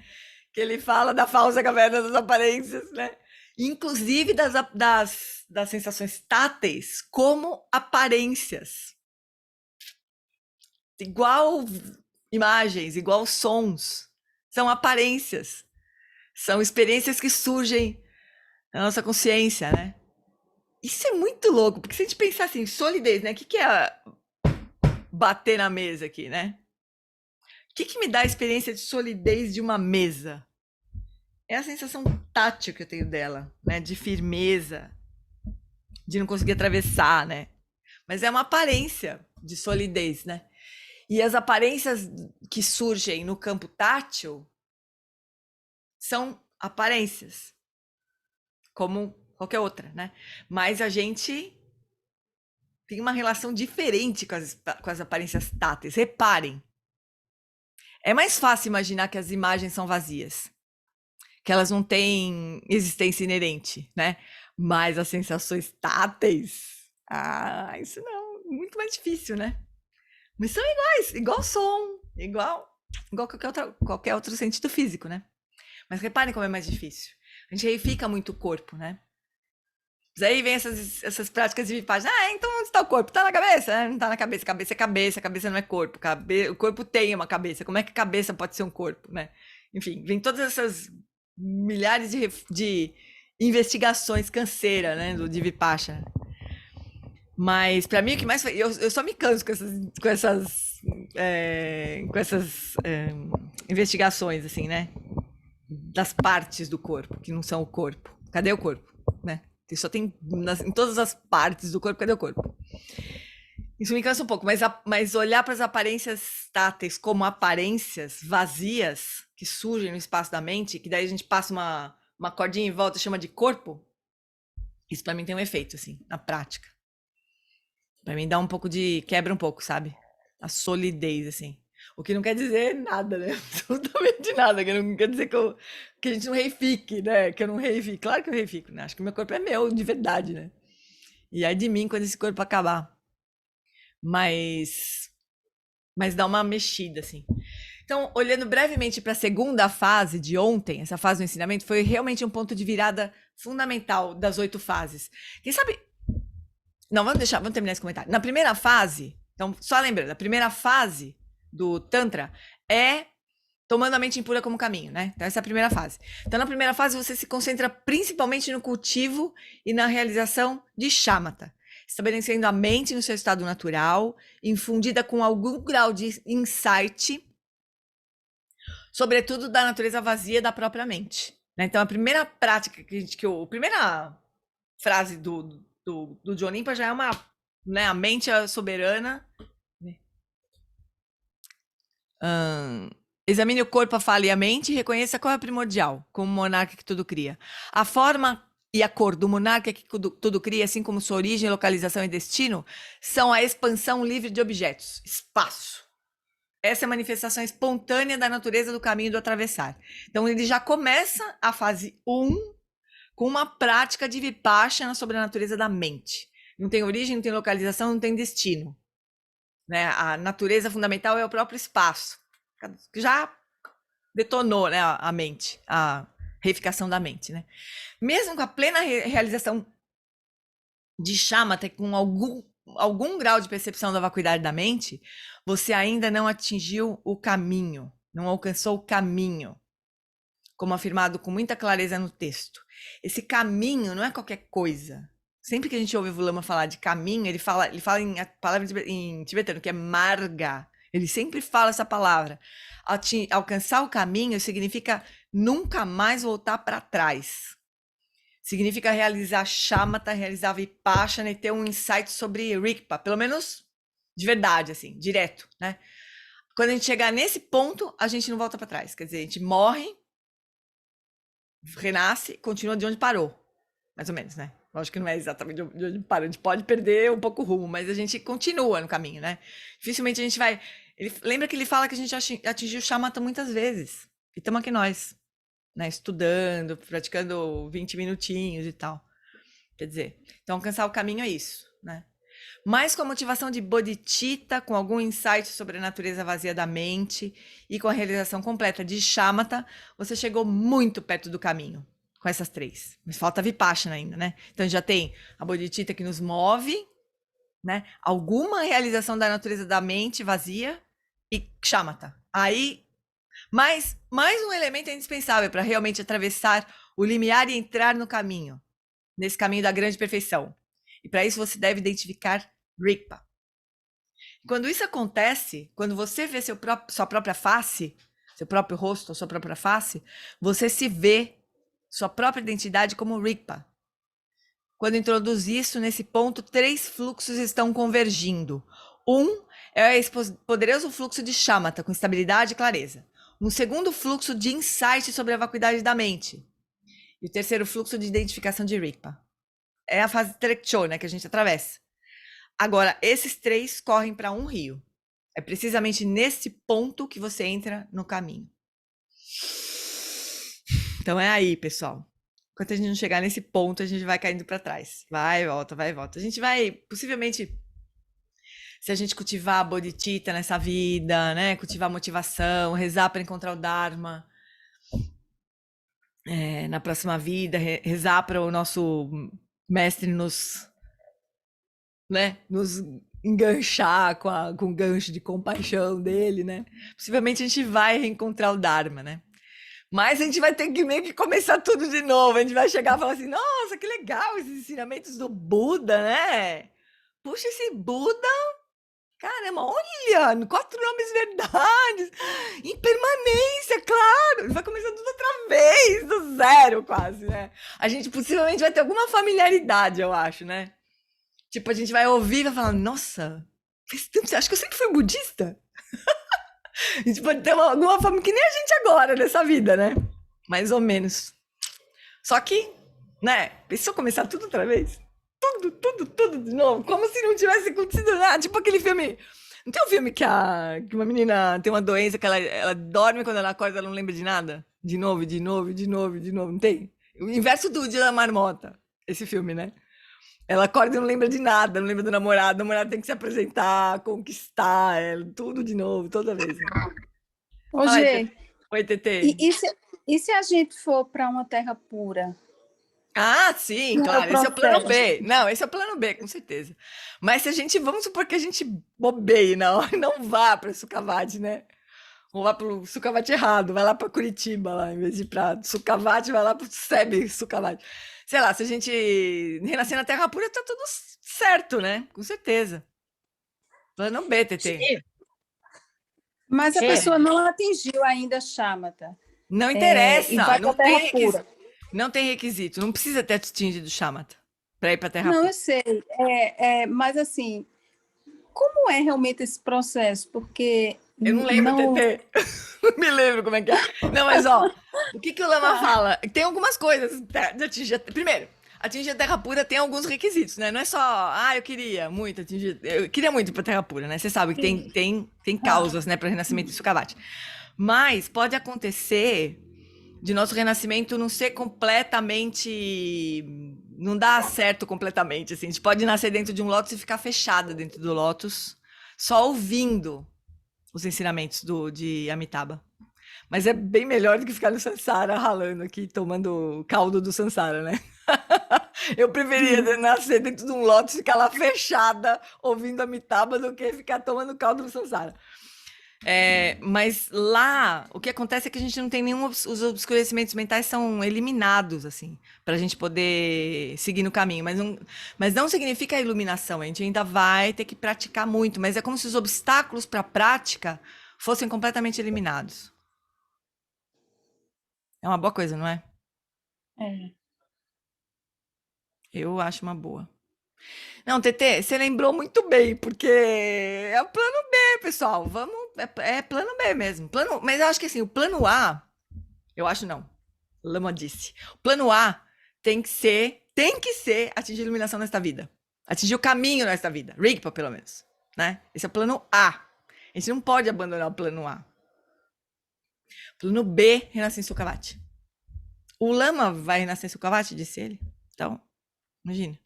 Que ele fala da falsa caverna das aparências, né? Inclusive das sensações táteis como aparências. Igual imagens, igual sons. São aparências. São experiências que surgem na nossa consciência, né? Isso é muito louco, porque se a gente pensar assim, solidez, né? O que é bater na mesa aqui, né? O que me dá a experiência de solidez de uma mesa? É a sensação tátil que eu tenho dela, né? De firmeza, de não conseguir atravessar, né? Mas é uma aparência de solidez, né? E as aparências que surgem no campo tátil são aparências, como qualquer outra, né? Mas a gente tem uma relação diferente com as aparências táteis. Reparem, é mais fácil imaginar que as imagens são vazias, que elas não têm existência inerente, né? Mas as sensações táteis, isso não, muito mais difícil, né? Mas são iguais, igual som, igual qualquer outro sentido físico, né? Mas reparem como é mais difícil. A gente reifica muito o corpo, né? Mas aí vem essas práticas de vipassana. Então onde está o corpo? Está na cabeça? Não está na cabeça. Cabeça é cabeça, cabeça não é corpo. O corpo tem uma cabeça. Como é que a cabeça pode ser um corpo, né? Enfim, vem todas essas milhares de investigações canseiras, né? De vipassana. Mas para mim o que mais foi, eu só me canso com essas investigações assim, né? Das partes do corpo que não são o corpo. Cadê o corpo, né? Só tem em todas as partes do corpo, cadê o corpo? Isso me cansa um pouco, mas olhar para as aparências táteis como aparências vazias que surgem no espaço da mente, que daí a gente passa uma cordinha em volta e chama de corpo, isso para mim tem um efeito assim, na prática. Pra mim dá um pouco quebra um pouco, sabe? A solidez, assim. O que não quer dizer nada, né? Absolutamente nada. Que não quer dizer que a gente não reifique, né? Que eu não reifique. Claro que eu reifico, né? Acho que o meu corpo é meu, de verdade, né? E aí de mim quando esse corpo acabar. Mas dá uma mexida, assim. Então, olhando brevemente para a segunda fase de ontem, essa fase do ensinamento, foi realmente um ponto de virada fundamental das 8 fases. Quem sabe... Não, vamos terminar esse comentário. Na primeira fase, então, só lembrando, a primeira fase do Tantra é tomando a mente impura como caminho, né? Então, essa é a primeira fase. Então, na primeira fase, você se concentra principalmente no cultivo e na realização de shamatha, estabelecendo a mente no seu estado natural, infundida com algum grau de insight, sobretudo da natureza vazia da própria mente, né? Então, a primeira prática a primeira frase do John Limpa já é uma, né, a mente é soberana. Examine o corpo, a fala e a mente e reconheça qual é a primordial, como monarca que tudo cria. A forma e a cor do monarca que tudo cria, assim como sua origem, localização e destino, são a expansão livre de objetos, espaço. Essa é a manifestação espontânea da natureza do caminho do atravessar. Então, ele já começa a fase 1 com uma prática de vipassana sobre a natureza da mente. Não tem origem, não tem localização, não tem destino, né? A natureza fundamental é o próprio espaço. Já detonou, né, a mente, a reificação da mente, né? Mesmo com a plena realização de shamatha, com algum grau de percepção da vacuidade da mente, você ainda não atingiu o caminho, não alcançou o caminho, como afirmado com muita clareza no texto. Esse caminho não é qualquer coisa. Sempre que a gente ouve o Vulama falar de caminho, ele fala em a palavra em tibetano, que é marga. Ele sempre fala essa palavra. Alcançar o caminho significa nunca mais voltar para trás. Significa realizar shamatha, realizar vipassana e ter um insight sobre Rigpa, pelo menos de verdade, assim, direto, né? Quando a gente chegar nesse ponto, a gente não volta para trás. Quer dizer, a gente morre, renasce, continua de onde parou, mais ou menos, né? Lógico que não é exatamente de onde parou, a gente pode perder um pouco o rumo, mas a gente continua no caminho, né? Dificilmente a gente vai... lembra que ele fala que a gente atingiu o shamatha muitas vezes, e estamos aqui nós, né? Estudando, praticando 20 minutinhos e tal. Quer dizer, então alcançar o caminho é isso, né? Mas com a motivação de bodhicitta, com algum insight sobre a natureza vazia da mente e com a realização completa de shamatha, você chegou muito perto do caminho com essas 3. Mas falta vipassana ainda, né? Então já tem a bodhicitta que nos move, né? Alguma realização da natureza da mente vazia e shamatha. Aí, mais um elemento é indispensável para realmente atravessar o limiar e entrar no caminho, nesse caminho da grande perfeição. E para isso você deve identificar Rigpa. Quando isso acontece, quando você vê sua própria face, seu próprio rosto, sua própria face, você se vê sua própria identidade como Rigpa. Quando introduz isso, nesse ponto, 3 fluxos estão convergindo. Um é o poderoso fluxo de shamatha, com estabilidade e clareza. Um segundo fluxo de insight sobre a vacuidade da mente. E o terceiro fluxo de identificação de Rigpa. É a fase Trekchö, né, que a gente atravessa. Agora, esses 3 correm para um rio. É precisamente nesse ponto que você entra no caminho. Então é aí, pessoal. Enquanto a gente não chegar nesse ponto, a gente vai caindo para trás. Vai e volta, vai e volta. A gente vai, possivelmente, se a gente cultivar a bodhicitta nessa vida, né, cultivar a motivação, rezar para encontrar o Dharma, na próxima vida, rezar para o nosso mestre nos enganchar com o gancho de compaixão dele, né? Possivelmente a gente vai reencontrar o Dharma, né? Mas a gente vai ter que meio que começar tudo de novo. A gente vai chegar e falar assim, nossa, que legal esses ensinamentos do Buda, né? Puxa, esse Buda, caramba, olha, 4 nomes verdades, impermanência, claro. Ele vai começar tudo outra vez, do zero quase, né? A gente possivelmente vai ter alguma familiaridade, eu acho, né? Tipo, a gente vai ouvir e vai falar, nossa, faz tempo, você acha que eu sempre fui budista? A gente pode ter alguma forma que nem a gente agora nessa vida, né? Mais ou menos. Só que, né? Se eu começar tudo outra vez? Tudo de novo. Como se não tivesse acontecido nada. Tipo aquele filme... Não tem um filme que uma menina tem uma doença que ela dorme quando ela acorda, ela não lembra de nada? De novo. Não tem? O inverso do Dia da Marmota. Esse filme, né? Ela acorda e não lembra de nada, não lembra do namorado. O namorado tem que se apresentar, conquistar, tudo de novo, toda vez. Ô, Gê, oi, Tetê. E se a gente for para uma terra pura? Ah, sim, claro, esse é o plano B. Não, esse é o plano B, com certeza. Mas se a gente, vamos supor que a gente bobeie na hora e não vá para Sukhavati, né? Ou vai pro Sukhavati errado, vai lá para Curitiba, lá, em vez de ir para Sukhavati, vai lá pro Sebe Sukhavati. Sei lá, se a gente renascer na Terra pura, tá tudo certo, né? Com certeza. Plano B, TT. Mas a É. pessoa não atingiu ainda Shamatha. Não E interessa, vai não para tem, Terra pura. não tem requisito, não precisa ter atingido Shamatha para ir para Terra Não, pura. eu sei. Mas assim, como é realmente esse processo? Porque Eu não lembro, TT. Não me lembro como é que é. Não, mas ó, o que o Lama fala? Tem algumas coisas de atingir. Primeiro, atingir a Terra Pura tem alguns requisitos, né? Não é só, eu queria muito atingir. Eu queria muito ir pra Terra Pura, né? Você sabe que tem causas, né, para renascimento de Sukhavati. Mas pode acontecer de nosso renascimento não ser completamente. Não dar certo completamente, assim. A gente pode nascer dentro de um lótus e ficar fechada dentro do lótus, só ouvindo os ensinamentos de Amitabha. Mas é bem melhor do que ficar no Sansara ralando aqui, tomando caldo do Sansara, né? Eu preferia nascer dentro de um lótus e ficar lá fechada, ouvindo Amitabha, do que ficar tomando caldo do Sansara. Mas lá, o que acontece é que a gente não tem nenhum... Os obscurecimentos mentais são eliminados, assim, para a gente poder seguir no caminho. Mas não significa a iluminação, a gente ainda vai ter que praticar muito, mas é como se os obstáculos para a prática fossem completamente eliminados. É uma boa coisa, não é? É. Eu acho uma boa. Não, TT, você lembrou muito bem, porque é o plano B, pessoal. Vamos, é plano B mesmo. Mas eu acho que assim, o plano A, eu acho não. Lama disse. O plano A tem que ser atingir a iluminação nesta vida. Atingir o caminho nesta vida. Rigpa, pelo menos, né? Esse é o plano A. A gente não pode abandonar o plano A. Plano B, renascer em Sukhavati. O Lama vai renascer em Sukhavati, disse ele. Então, imagina.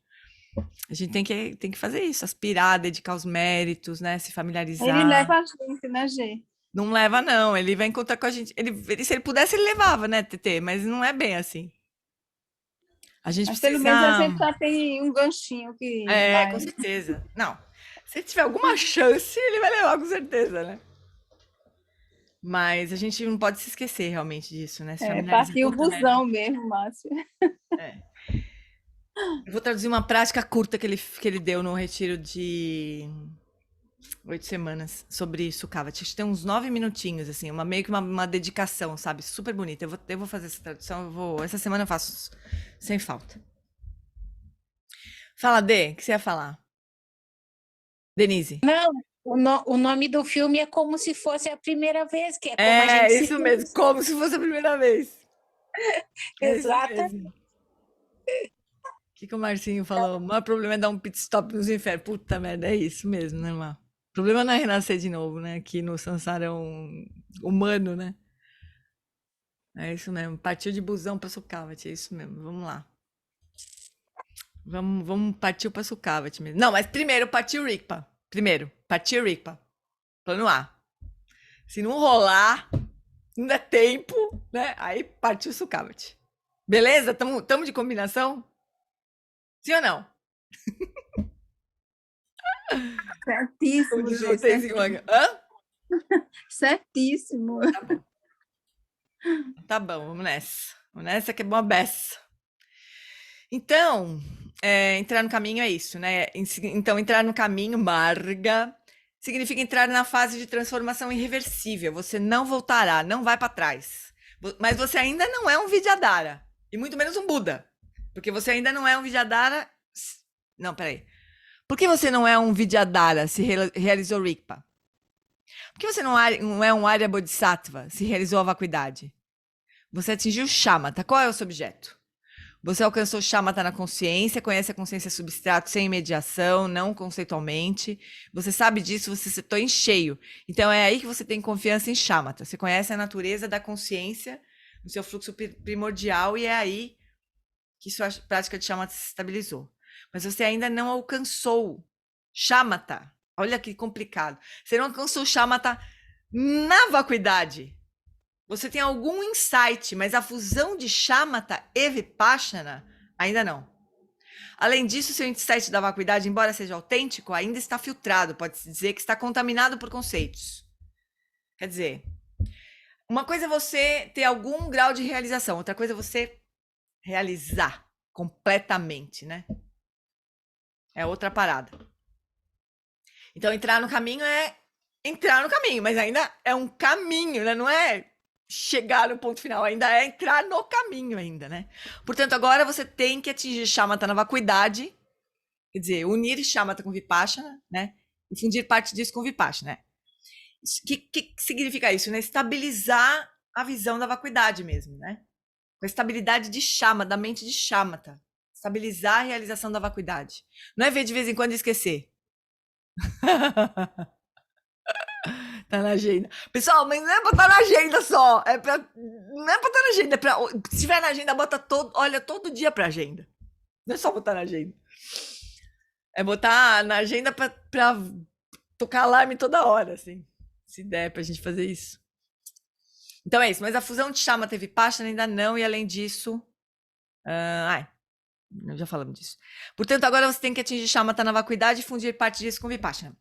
A gente tem que fazer isso, aspirar, dedicar os méritos, né? Se familiarizar. Ele leva a gente, né, Gê? Não leva, não. Ele vai encontrar com a gente. Se ele pudesse, ele levava, né, TT? Mas não é bem assim. A gente Mas precisa. pelo menos a gente já tem um ganchinho que vai. Com certeza. Não. Se tiver alguma chance, ele vai levar, com certeza, né? Mas a gente não pode se esquecer realmente disso, né? Se familiarizar Partiu o com o tamanho. busão mesmo, Márcio. Eu vou traduzir uma prática curta que ele deu no retiro de 8 semanas sobre Sukhavati. Acho que tem uns 9 minutinhos, assim, meio que uma dedicação, sabe? Super bonita. Eu vou fazer essa tradução, essa semana eu faço sem falta. Fala, Dê, o que você ia falar? Denise. Não, o nome do filme é Como Se Fosse a Primeira Vez, que é como a gente Isso mesmo, como se fosse a primeira vez. Exato. O que o Marcinho falou? O maior problema é dar um pit stop nos infernos. Puta merda, é isso mesmo, né, Mar? O problema não é renascer de novo, né? Aqui no Sansara é um humano, né? É isso mesmo. Partiu de busão pra Sukhavati, é isso mesmo. Vamos lá. Vamos partir pra Sukhavati mesmo. Não, mas primeiro partiu Rigpa. Primeiro, partiu Rigpa. Plano A. Se não rolar, não der tempo, né? Aí partiu Sukhavati. Beleza? Tamo de combinação? Sim ou não? Certíssimo, Gê, Vocês Hã? certíssimo. Tá bom, vamos nessa. Vamos nessa que é uma beça. Então, entrar no caminho é isso, né? Então, entrar no caminho, Marga, significa entrar na fase de transformação irreversível. Você não voltará, não vai para trás. Mas você ainda não é um Vidyadhara, e muito menos um Buda. Porque você ainda não é um Vidyadhara... Não, peraí. Por que você não é um Vidyadhara se realizou Rigpa? Por que você não é um Arya Bodhisattva se realizou a vacuidade? Você atingiu Shamatha. Qual é o seu objeto? Você alcançou Shamatha na consciência, conhece a consciência substrato sem mediação, não conceitualmente. Você sabe disso, você se tornou em cheio. Então é aí que você tem confiança em Shamatha. Você conhece a natureza da consciência no seu fluxo primordial e é aí que sua prática de Shamatha se estabilizou. Mas você ainda não alcançou Shamatha. Olha que complicado. Você não alcançou Shamatha na vacuidade. Você tem algum insight, mas a fusão de Shamatha e Vipassana ainda não. Além disso, seu insight da vacuidade, embora seja autêntico, ainda está filtrado. Pode-se dizer que está contaminado por conceitos. Quer dizer, Uma coisa é você ter algum grau de realização, outra coisa é você realizar completamente, né? É outra parada. Então, entrar no caminho é entrar no caminho, mas ainda é um caminho, né? Não é chegar no ponto final, ainda é entrar no caminho ainda, né? Portanto, agora você tem que atingir Shamatha na vacuidade, quer dizer, unir Shamatha com Vipassana, né? E fundir parte disso com Vipassana, né? O que significa isso, né? Estabilizar a visão da vacuidade mesmo, né? Com a estabilidade de Shamatha, da mente de Shamatha. Estabilizar a realização da vacuidade. Não é ver de vez em quando e esquecer. Tá na agenda. Pessoal, mas não é pra estar na agenda só. Não é pra estar na agenda. Se tiver na agenda, olha todo dia pra agenda. Não é só botar na agenda. É botar na agenda pra tocar alarme toda hora, assim. Se der pra gente fazer isso. Então é isso. Mas a fusão de Chama teve Vipassana ainda não. E além disso... já falamos disso. Portanto, agora você tem que atingir Shamatha na vacuidade e fundir parte disso com Vipassana.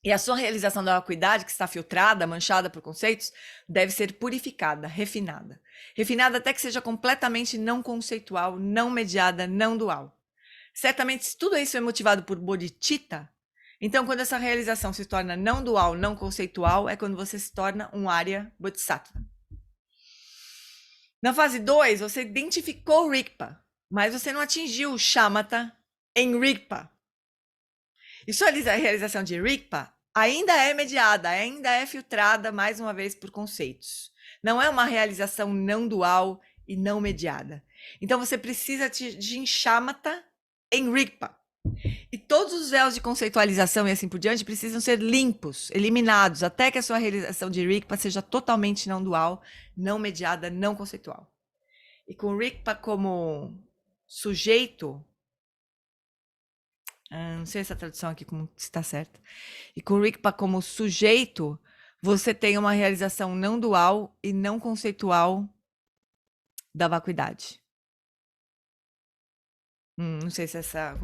E a sua realização da vacuidade, que está filtrada, manchada por conceitos, deve ser purificada, refinada. Refinada até que seja completamente não conceitual, não mediada, não dual. Certamente, se tudo isso é motivado por bodhicitta, então quando essa realização se torna não dual, não conceitual, é quando você se torna um Arya Bodhisattva. Na fase 2, você identificou Rigpa, mas você não atingiu o Shamatha em Rigpa. E sua realização de Rigpa ainda é mediada, ainda é filtrada, mais uma vez, por conceitos. Não é uma realização não dual e não mediada. Então, você precisa de Shamatha em Rigpa. E todos os véus de conceitualização e assim por diante precisam ser limpos, eliminados, até que a sua realização de Rigpa seja totalmente não dual, não mediada, não conceitual. E com Rigpa como sujeito... não sei essa tradução aqui como está certa. E com Rigpa como sujeito, você tem uma realização não dual e não conceitual da vacuidade. Não sei se essa...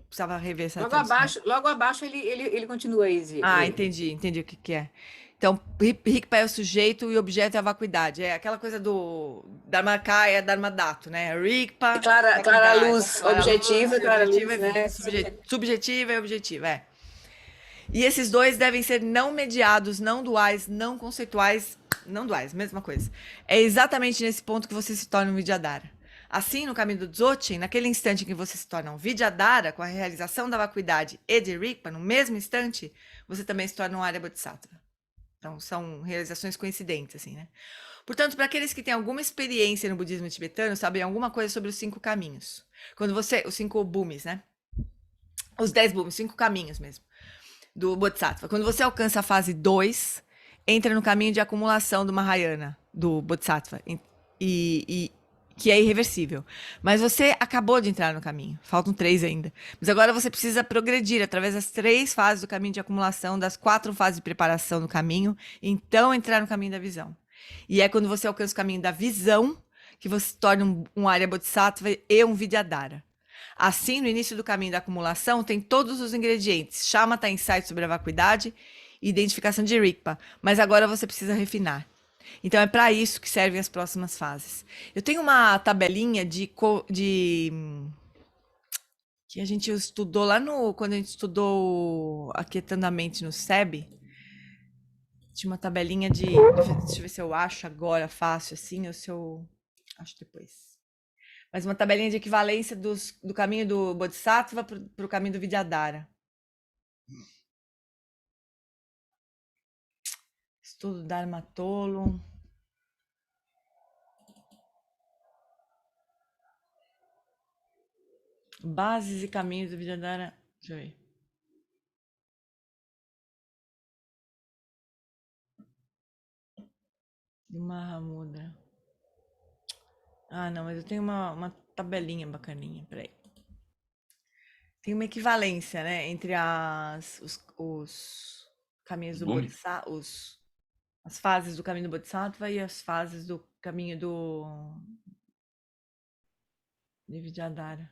precisava rever essa tradução. Logo abaixo ele continua aí. Entendi o que é. Então, Rigpa é o sujeito e o objeto é a vacuidade. É aquela coisa do Dharmakaya, Dharmadato, né? Rigpa... Clara luz, objetiva, clara luz, né? Subjetiva e objetiva, é. E esses dois devem ser não mediados, não duais, não conceituais, não duais, mesma coisa. É exatamente nesse ponto que você se torna um Vidyadhara. Assim, no caminho do Dzogchen, naquele instante em que você se torna um Vidyadhara, com a realização da vacuidade e de Rigpa, no mesmo instante, você também se torna um Arya Bodhisattva. Então, são realizações coincidentes, assim, né? Portanto, para aqueles que têm alguma experiência no budismo tibetano, sabem alguma coisa sobre os 5 caminhos. Os 5 bhumis, né? Os 10 bhumis, 5 caminhos mesmo, do Bodhisattva. Quando você alcança a fase 2, entra no caminho de acumulação do Mahayana, do Bodhisattva, que é irreversível. Mas você acabou de entrar no caminho, faltam 3 ainda. Mas agora você precisa progredir através das 3 fases do caminho de acumulação, das 4 fases de preparação do caminho, então entrar no caminho da visão. E é quando você alcança o caminho da visão que você se torna um Arya Bodhisattva e um Vidyadhara. Assim, no início do caminho da acumulação, tem todos os ingredientes. Shamatha, insight sobre a vacuidade e identificação de Rigpa. Mas agora você precisa refinar. Então, é para isso que servem as próximas fases. Eu tenho uma tabelinha que a gente estudou lá quando a gente estudou Aquietando a Mente no SEB. Tinha uma tabelinha deixa eu ver se eu acho agora fácil assim, ou se eu acho depois. Mas uma tabelinha de equivalência do caminho do Bodhisattva para o caminho do Vidyadhara. Estudo Dharmatolo. Bases e caminhos do Vidyadhara. Deixa eu ver. Do Mahamudra. Não, mas eu tenho uma tabelinha bacaninha, peraí. Tem uma equivalência, né, entre os caminhos do Bodhisattva, as fases do caminho do Bodhisattva e as fases do caminho de Vidyadhara.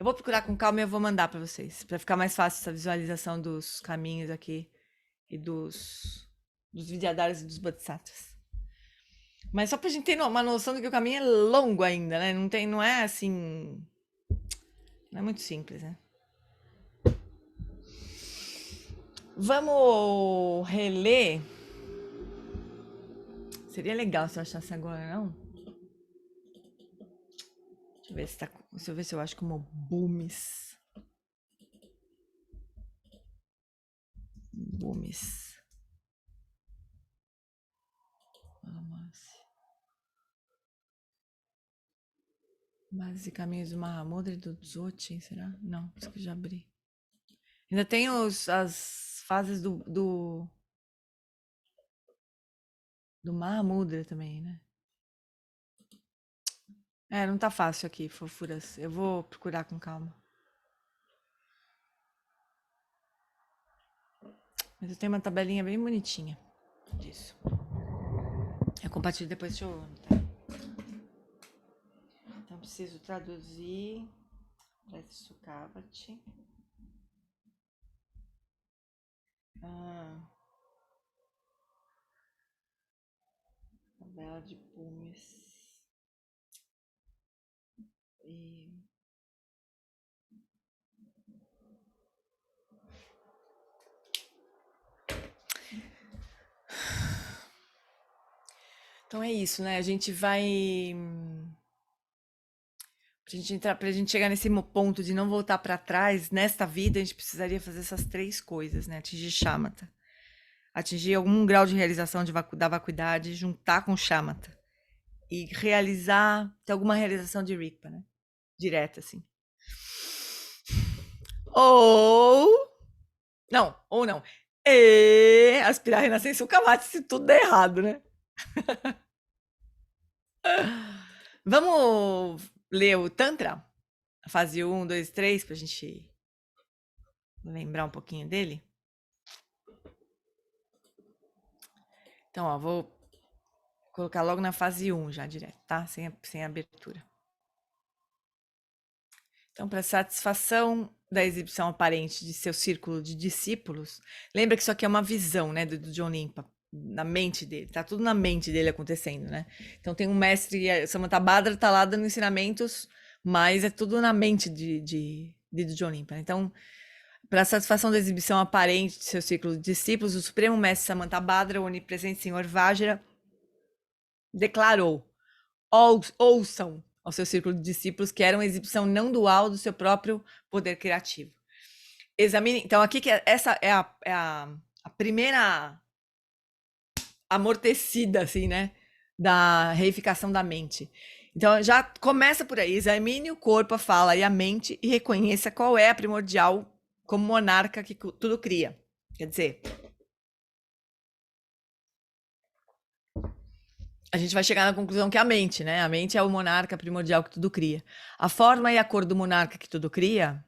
Eu vou procurar com calma e eu vou mandar para vocês, para ficar mais fácil essa visualização dos caminhos aqui e dos dos Vidyadharas e dos Bodhisattvas. Mas só pra gente ter uma noção de que o caminho é longo ainda, né? Não é assim... Não é muito simples, né? Vamos reler. Seria legal se eu achasse agora, não? Deixa eu ver se, deixa eu ver se eu acho como Bumis. Bumis. Bases e caminhos do Mahamudra e do Dzogchen, será? Não, isso que eu já abri. Ainda tem as fases do Mahamudra também, né? Não tá fácil aqui, fofuras. Eu vou procurar com calma. Mas eu tenho uma tabelinha bem bonitinha disso. Eu compartilho depois, deixa eu... Então, preciso traduzir para esse Sukhavati. Tabela de Bumis. Então é isso, né? A gente vai... Pra gente chegar nesse ponto de não voltar para trás, nesta vida, a gente precisaria fazer essas 3 coisas, né? Atingir Shamatha. Atingir algum grau de realização da vacuidade, juntar com Shamatha. E ter alguma realização de Rigpa, né? Direta, assim. Ou não. E aspirar a renascença Sukhavati se tudo der errado, né? Vamos ler o Tantra? A fase 1, 2, 3, pra gente lembrar um pouquinho dele. Então, ó, vou colocar logo na fase 1 já direto, tá? Sem abertura. Então, para satisfação da exibição aparente de seu círculo de discípulos, lembra que isso aqui é uma visão, né, do John Limpa, na mente dele, tá tudo na mente dele acontecendo, né? Então tem um mestre, Samantabhadra tá lá dando ensinamentos, mas é tudo na mente do John Limpa. Então, para satisfação da exibição aparente de seu círculo de discípulos, o Supremo Mestre Samantabhadra, o onipresente Senhor Vajra, declarou: ouçam ao seu círculo de discípulos que era uma exibição não dual do seu próprio poder criativo. Examine, então aqui que essa é a primeira amortecida, assim, né, da reificação da mente. Então já começa por aí, examine o corpo, a fala e a mente e reconheça qual é a primordial como monarca que tudo cria. Quer dizer, a gente vai chegar na conclusão que é a mente, né? A mente é o monarca primordial que tudo cria. A forma e a cor do monarca que tudo cria,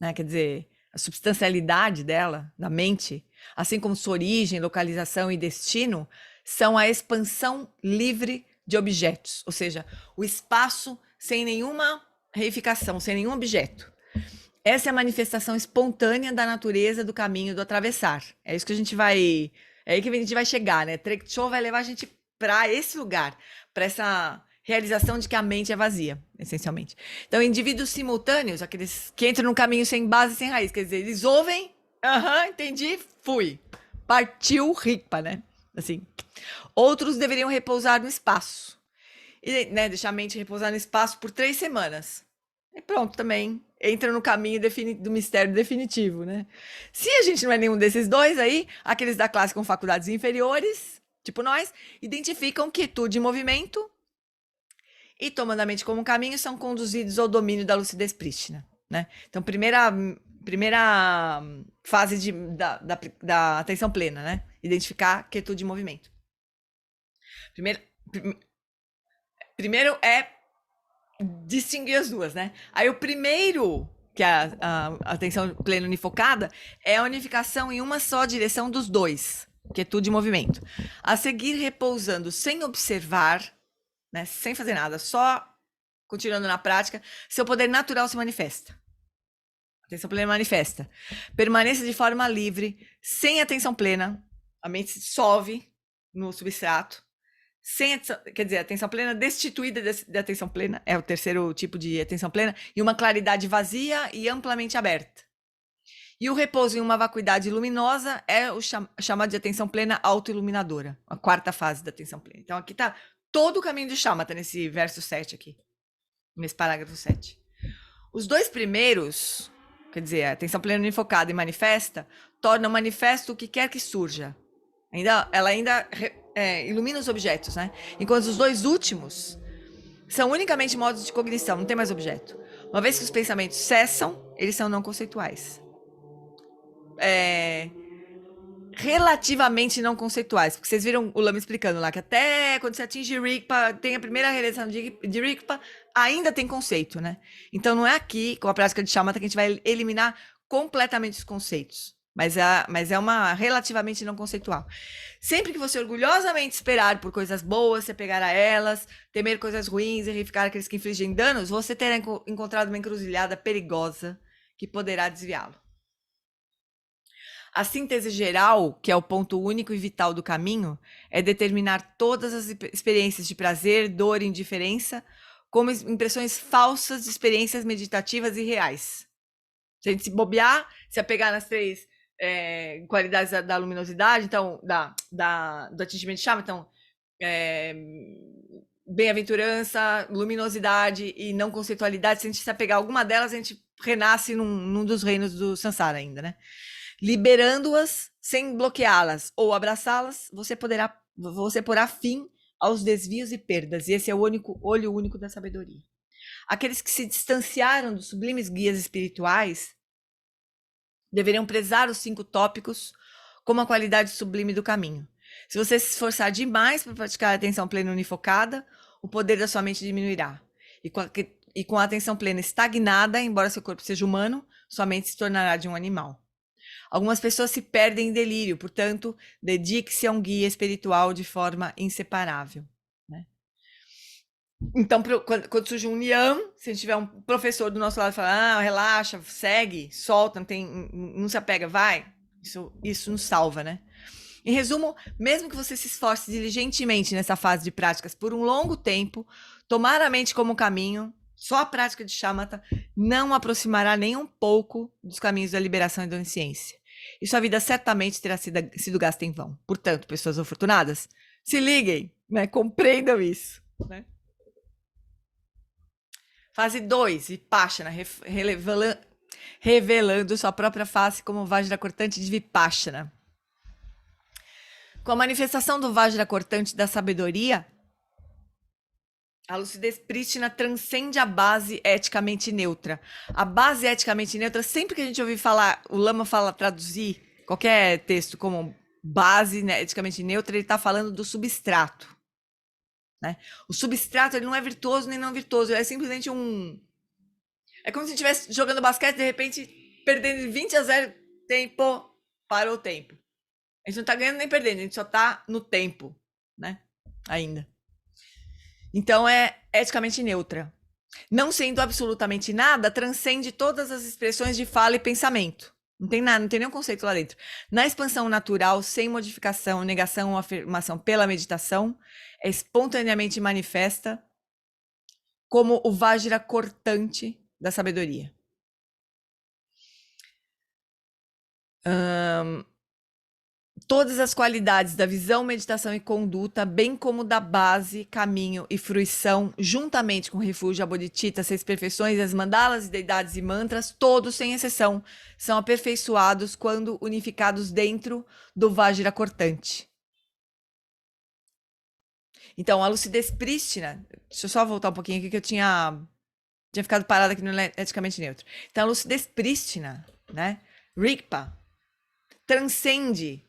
né? Quer dizer, a substancialidade dela, da mente, assim como sua origem, localização e destino, são a expansão livre de objetos, ou seja, o espaço sem nenhuma reificação, sem nenhum objeto. Essa é a manifestação espontânea da natureza do caminho do atravessar. É isso que a gente vai... É aí que a gente vai chegar, né? Trekchö vai levar a gente para esse lugar, para essa realização de que a mente é vazia, essencialmente. Então, indivíduos simultâneos, aqueles que entram no caminho sem base, sem raiz, quer dizer, eles ouvem, entendi, fui. Partiu Rigpa, né? Assim. Outros deveriam repousar no espaço. E, né, deixar a mente repousar no espaço por 3 semanas. E pronto, também entra no caminho do mistério definitivo, né? Se a gente não é nenhum desses dois aí, aqueles da classe com faculdades inferiores, tipo nós, identificam quietude e movimento e, tomando a mente como um caminho, são conduzidos ao domínio da lucidez prístina, né? Então, primeira fase da atenção plena, né? Identificar quietude e movimento. Primeiro é distinguir as duas, né? Aí o primeiro, que é a atenção plena unifocada, é a unificação em uma só direção dos dois, quietude e movimento. A seguir, repousando sem observar, né, sem fazer nada, só continuando na prática, seu poder natural se manifesta. Atenção plena manifesta. Permaneça de forma livre, sem atenção plena. A mente se dissolve no substrato. Quer dizer, a atenção plena destituída de atenção plena, é o terceiro tipo de atenção plena, e uma claridade vazia e amplamente aberta. E o repouso em uma vacuidade luminosa é o chamado de atenção plena autoiluminadora, a quarta fase da atenção plena. Então aqui está todo o caminho do shamatha nesse verso 7 aqui, nesse parágrafo 7. Os dois primeiros, quer dizer, a atenção plena unifocada e manifesta, tornam manifesto o que quer que surja. Ela ainda ilumina os objetos, né? Enquanto os dois últimos são unicamente modos de cognição, não tem mais objeto. Uma vez que os pensamentos cessam, eles são não conceituais. Relativamente não conceituais, porque vocês viram o Lama explicando lá que até quando você atinge Rigpa, tem a primeira realização de Rigpa, ainda tem conceito, né? Então não é aqui, com a prática de shamatha, que a gente vai eliminar completamente os conceitos, mas é uma relativamente não conceitual. Sempre que você orgulhosamente esperar por coisas boas, se apegar a elas, temer coisas ruins e verificar aqueles que infligem danos, você terá encontrado uma encruzilhada perigosa que poderá desviá-lo. A síntese geral, que é o ponto único e vital do caminho, é determinar todas as experiências de prazer, dor e indiferença como impressões falsas de experiências meditativas e reais. Se a gente se bobear, se apegar nas três qualidades da luminosidade, então, do atingimento de chama, então, bem-aventurança, luminosidade e não conceitualidade, se a gente se apegar a alguma delas, a gente renasce num dos reinos do Sansara ainda, né? Liberando-as sem bloqueá-las ou abraçá-las, você porá fim aos desvios e perdas. E esse é o olho único da sabedoria. Aqueles que se distanciaram dos sublimes guias espirituais deveriam prezar os 5 tópicos como a qualidade sublime do caminho. Se você se esforçar demais para praticar a atenção plena unifocada, o poder da sua mente diminuirá. E com a atenção plena estagnada, embora seu corpo seja humano, sua mente se tornará de um animal. Algumas pessoas se perdem em delírio, portanto, dedique-se a um guia espiritual de forma inseparável. Né? Então, quando surge um Niam, se a gente tiver um professor do nosso lado e falar, relaxa, segue, solta, não se apega, vai, isso nos salva, né? Em resumo, mesmo que você se esforce diligentemente nessa fase de práticas por um longo tempo, tomar a mente como caminho, só a prática de shamatha não aproximará nem um pouco dos caminhos da liberação e da onisciência. E sua vida certamente terá sido gasta em vão. Portanto, pessoas afortunadas, se liguem, né? Compreendam isso. Né? Fase 2, Vipassana, revelando sua própria face como Vajra cortante de Vipassana. Com a manifestação do Vajra cortante da sabedoria, a lucidez prístina transcende a base eticamente neutra. A base eticamente neutra, sempre que a gente ouvir falar, o Lama traduzir qualquer texto como base, né, eticamente neutra, ele está falando do substrato. Né? O substrato ele não é virtuoso nem não virtuoso, é simplesmente É como se estivesse jogando basquete, de repente, perdendo 20-0, tempo, parou o tempo. A gente não está ganhando nem perdendo, a gente só está no tempo, né? Ainda. Então, é eticamente neutra. Não sendo absolutamente nada, transcende todas as expressões de fala e pensamento. Não tem nada, não tem nenhum conceito lá dentro. Na expansão natural, sem modificação, negação ou afirmação pela meditação, é espontaneamente manifesta como o Vajra cortante da sabedoria. Todas as qualidades da visão, meditação e conduta, bem como da base, caminho e fruição, juntamente com o refúgio, a bodhicitta, 6 perfeições, as mandalas, deidades e mantras, todos, sem exceção, são aperfeiçoados quando unificados dentro do Vajra cortante. Então, a lucidez prístina, deixa eu só voltar um pouquinho aqui que eu tinha ficado parada aqui no eticamente neutro. Então, a lucidez prístina, né, Rigpa, transcende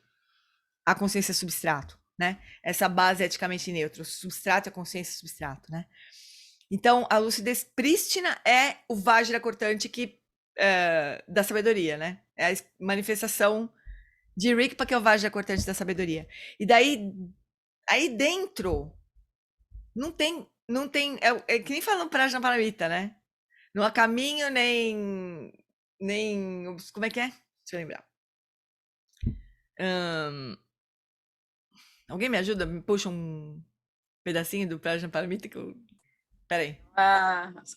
a consciência substrato, né? Essa base é eticamente neutra, o substrato é a consciência substrato, né? Então, a lucidez prístina é o Vajra cortante da sabedoria, né? É a manifestação de Rigpa, que é o Vajra cortante da sabedoria. E daí, aí dentro, não tem, é que nem falando Prajnaparamita, né? Não há caminho nem, como é que é? Deixa eu lembrar. Alguém me ajuda? Me puxa um pedacinho do Prajnaparamita que eu... Peraí. As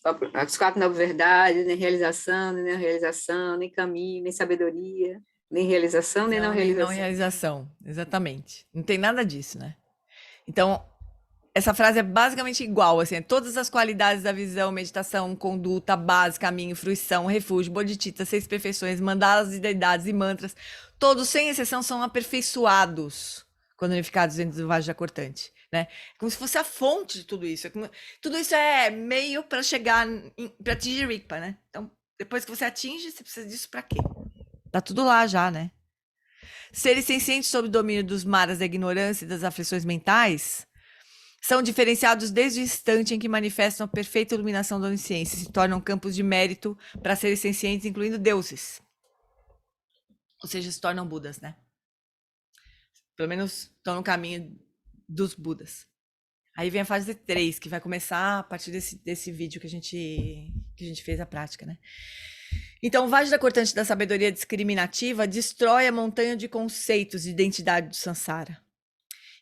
quatro novas verdades, nem realização, nem não realização, nem caminho, nem sabedoria, nem realização, nem não Nem não realização. realização. Exatamente. Não tem nada disso, né? Então, essa frase é basicamente igual, assim, todas as qualidades da visão, meditação, conduta, base, caminho, fruição, refúgio, bodhicitta, 6 perfeições, mandalas e deidades e mantras, todos, sem exceção, são aperfeiçoados quando unificados dentro do Vajra cortante, né? Como se fosse a fonte de tudo isso. Tudo isso é meio para chegar, para atingir Rigpa, né? Então, depois que você atinge, você precisa disso para quê? Tá tudo lá já, né? Seres sencientes sob o domínio dos maras da ignorância e das aflições mentais são diferenciados desde o instante em que manifestam a perfeita iluminação da onisciência e se tornam campos de mérito para seres sencientes, incluindo deuses. Ou seja, se tornam Budas, né? Pelo menos estão no caminho dos Budas. Aí vem a fase 3, que vai começar a partir desse vídeo que a gente fez a prática, né? Então, o Vajra cortante da sabedoria discriminativa destrói a montanha de conceitos de identidade do Sansara.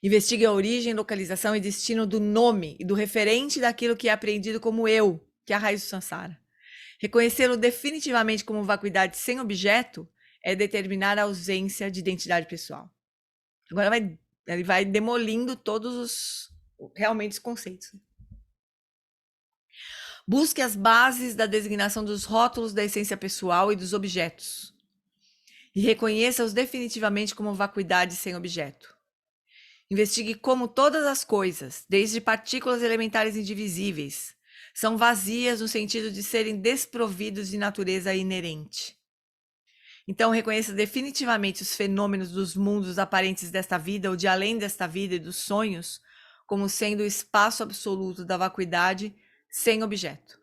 Investigue a origem, localização e destino do nome e do referente daquilo que é apreendido como eu, que é a raiz do Sansara. Reconhecê-lo definitivamente como vacuidade sem objeto é determinar a ausência de identidade pessoal. Agora ele vai demolindo todos realmente os conceitos. Busque as bases da designação dos rótulos da essência pessoal e dos objetos. E reconheça-os definitivamente como vacuidade sem objeto. Investigue como todas as coisas, desde partículas elementares indivisíveis, são vazias no sentido de serem desprovidos de natureza inerente. Então, reconheça definitivamente os fenômenos dos mundos aparentes desta vida ou de além desta vida e dos sonhos como sendo o espaço absoluto da vacuidade sem objeto.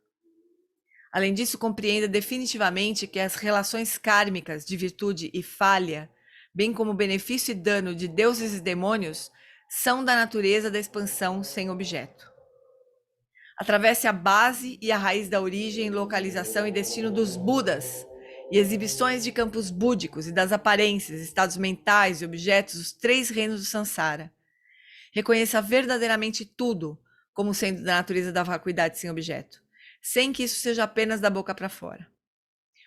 Além disso, compreenda definitivamente que as relações kármicas de virtude e falha, bem como benefício e dano de deuses e demônios, são da natureza da expansão sem objeto. Atravesse a base e a raiz da origem, localização e destino dos Budas e exibições de campos búdicos e das aparências, estados mentais e objetos dos 3 reinos do Sansara. Reconheça verdadeiramente tudo como sendo da natureza da vacuidade sem objeto, sem que isso seja apenas da boca para fora.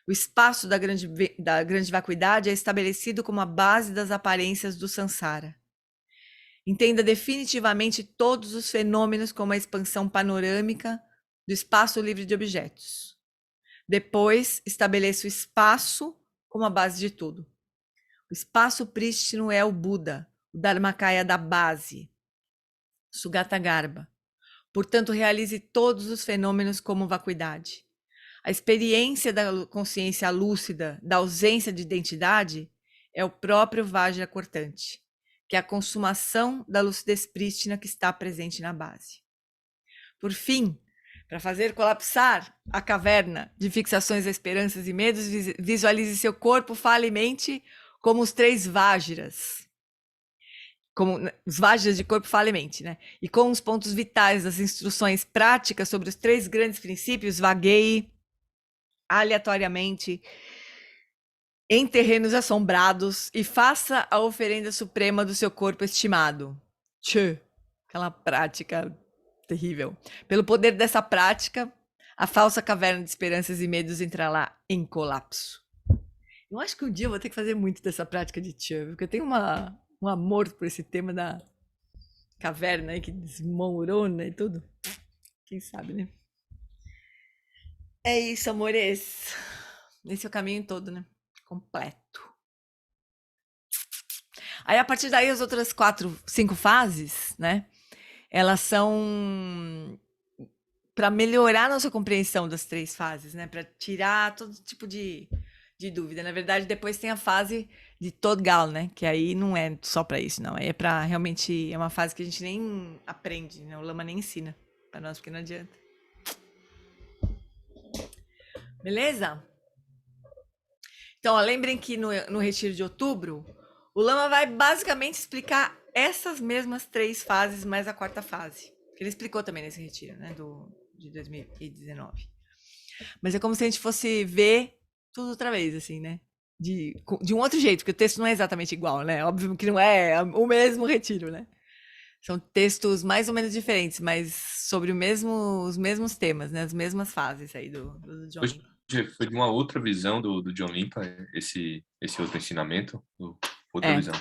O espaço da grande vacuidade é estabelecido como a base das aparências do Sansara. Entenda definitivamente todos os fenômenos como a expansão panorâmica do espaço livre de objetos. Depois, estabeleça o espaço como a base de tudo. O espaço prístino é o Buda, o Dharmakaya da base, Sugata Garbha. Portanto, realize todos os fenômenos como vacuidade. A experiência da consciência lúcida, da ausência de identidade, é o próprio Vajra cortante, que é a consumação da lucidez prístina que está presente na base. Por fim, para fazer colapsar a caverna de fixações, esperanças e medos, visualize seu corpo, fala e mente como os 3 Vajras. Como os Vajras de corpo, fala e mente, né? E com os pontos vitais das instruções práticas sobre os 3 grandes princípios, vagueie aleatoriamente em terrenos assombrados e faça a oferenda suprema do seu corpo estimado. Tchê, aquela prática terrível. Pelo poder dessa prática, a falsa caverna de esperanças e medos entrará em colapso. Eu acho que um dia eu vou ter que fazer muito dessa prática de Tchê, porque eu tenho um amor por esse tema da caverna aí que desmorona e tudo. Quem sabe, né? É isso, amores. Esse é o caminho todo, né? Completo. Aí, a partir daí, as outras 4, 5 fases, né? Elas são para melhorar a nossa compreensão das 3 fases, né? Para tirar todo tipo de dúvida. Na verdade, depois tem a fase de Todgal, né? Que aí não é só para isso, não. Aí é para realmente... É uma fase que a gente nem aprende, né? O Lama nem ensina para nós, porque não adianta. Beleza? Então, ó, lembrem que no retiro de outubro, o Lama vai basicamente explicar essas mesmas 3 fases, mais a 4ª fase. Que ele explicou também nesse retiro, né? De 2019. Mas é como se a gente fosse ver tudo outra vez, assim, né? de um outro jeito, porque o texto não é exatamente igual, né? Óbvio que não é o mesmo retiro, né? São textos mais ou menos diferentes, mas sobre os mesmos temas, né? As mesmas fases aí do John Hoje Limpa. foi de uma outra visão do John Limpa, esse outro ensinamento, outra É. visão.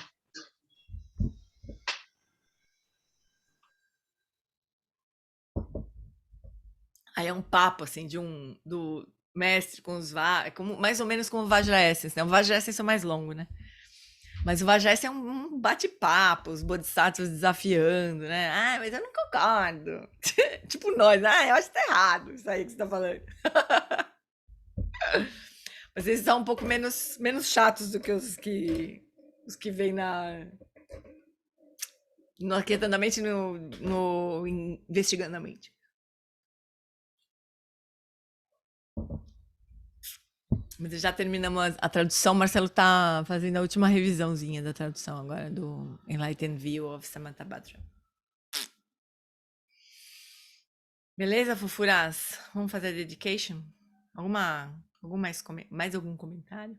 Aí é um papo, assim, do mestre com mais ou menos como o Vajrayasena, né? O Vajrayasena é mais longo, né? Mas o Vajrayasena é um bate-papo, os bodhisattvas desafiando, né? Ah, mas eu não concordo. Tipo nós, eu acho que tá errado isso aí que você tá falando. Mas eles são um pouco menos chatos do que os que vêm no Aquietando a Mente, no Investigando a Mente. Mas já terminamos a tradução. O Marcelo tá fazendo a última revisãozinha da tradução agora do Enlightened View of Samantabhadra. Beleza, fofuras? Vamos fazer a dedication? Mais algum comentário?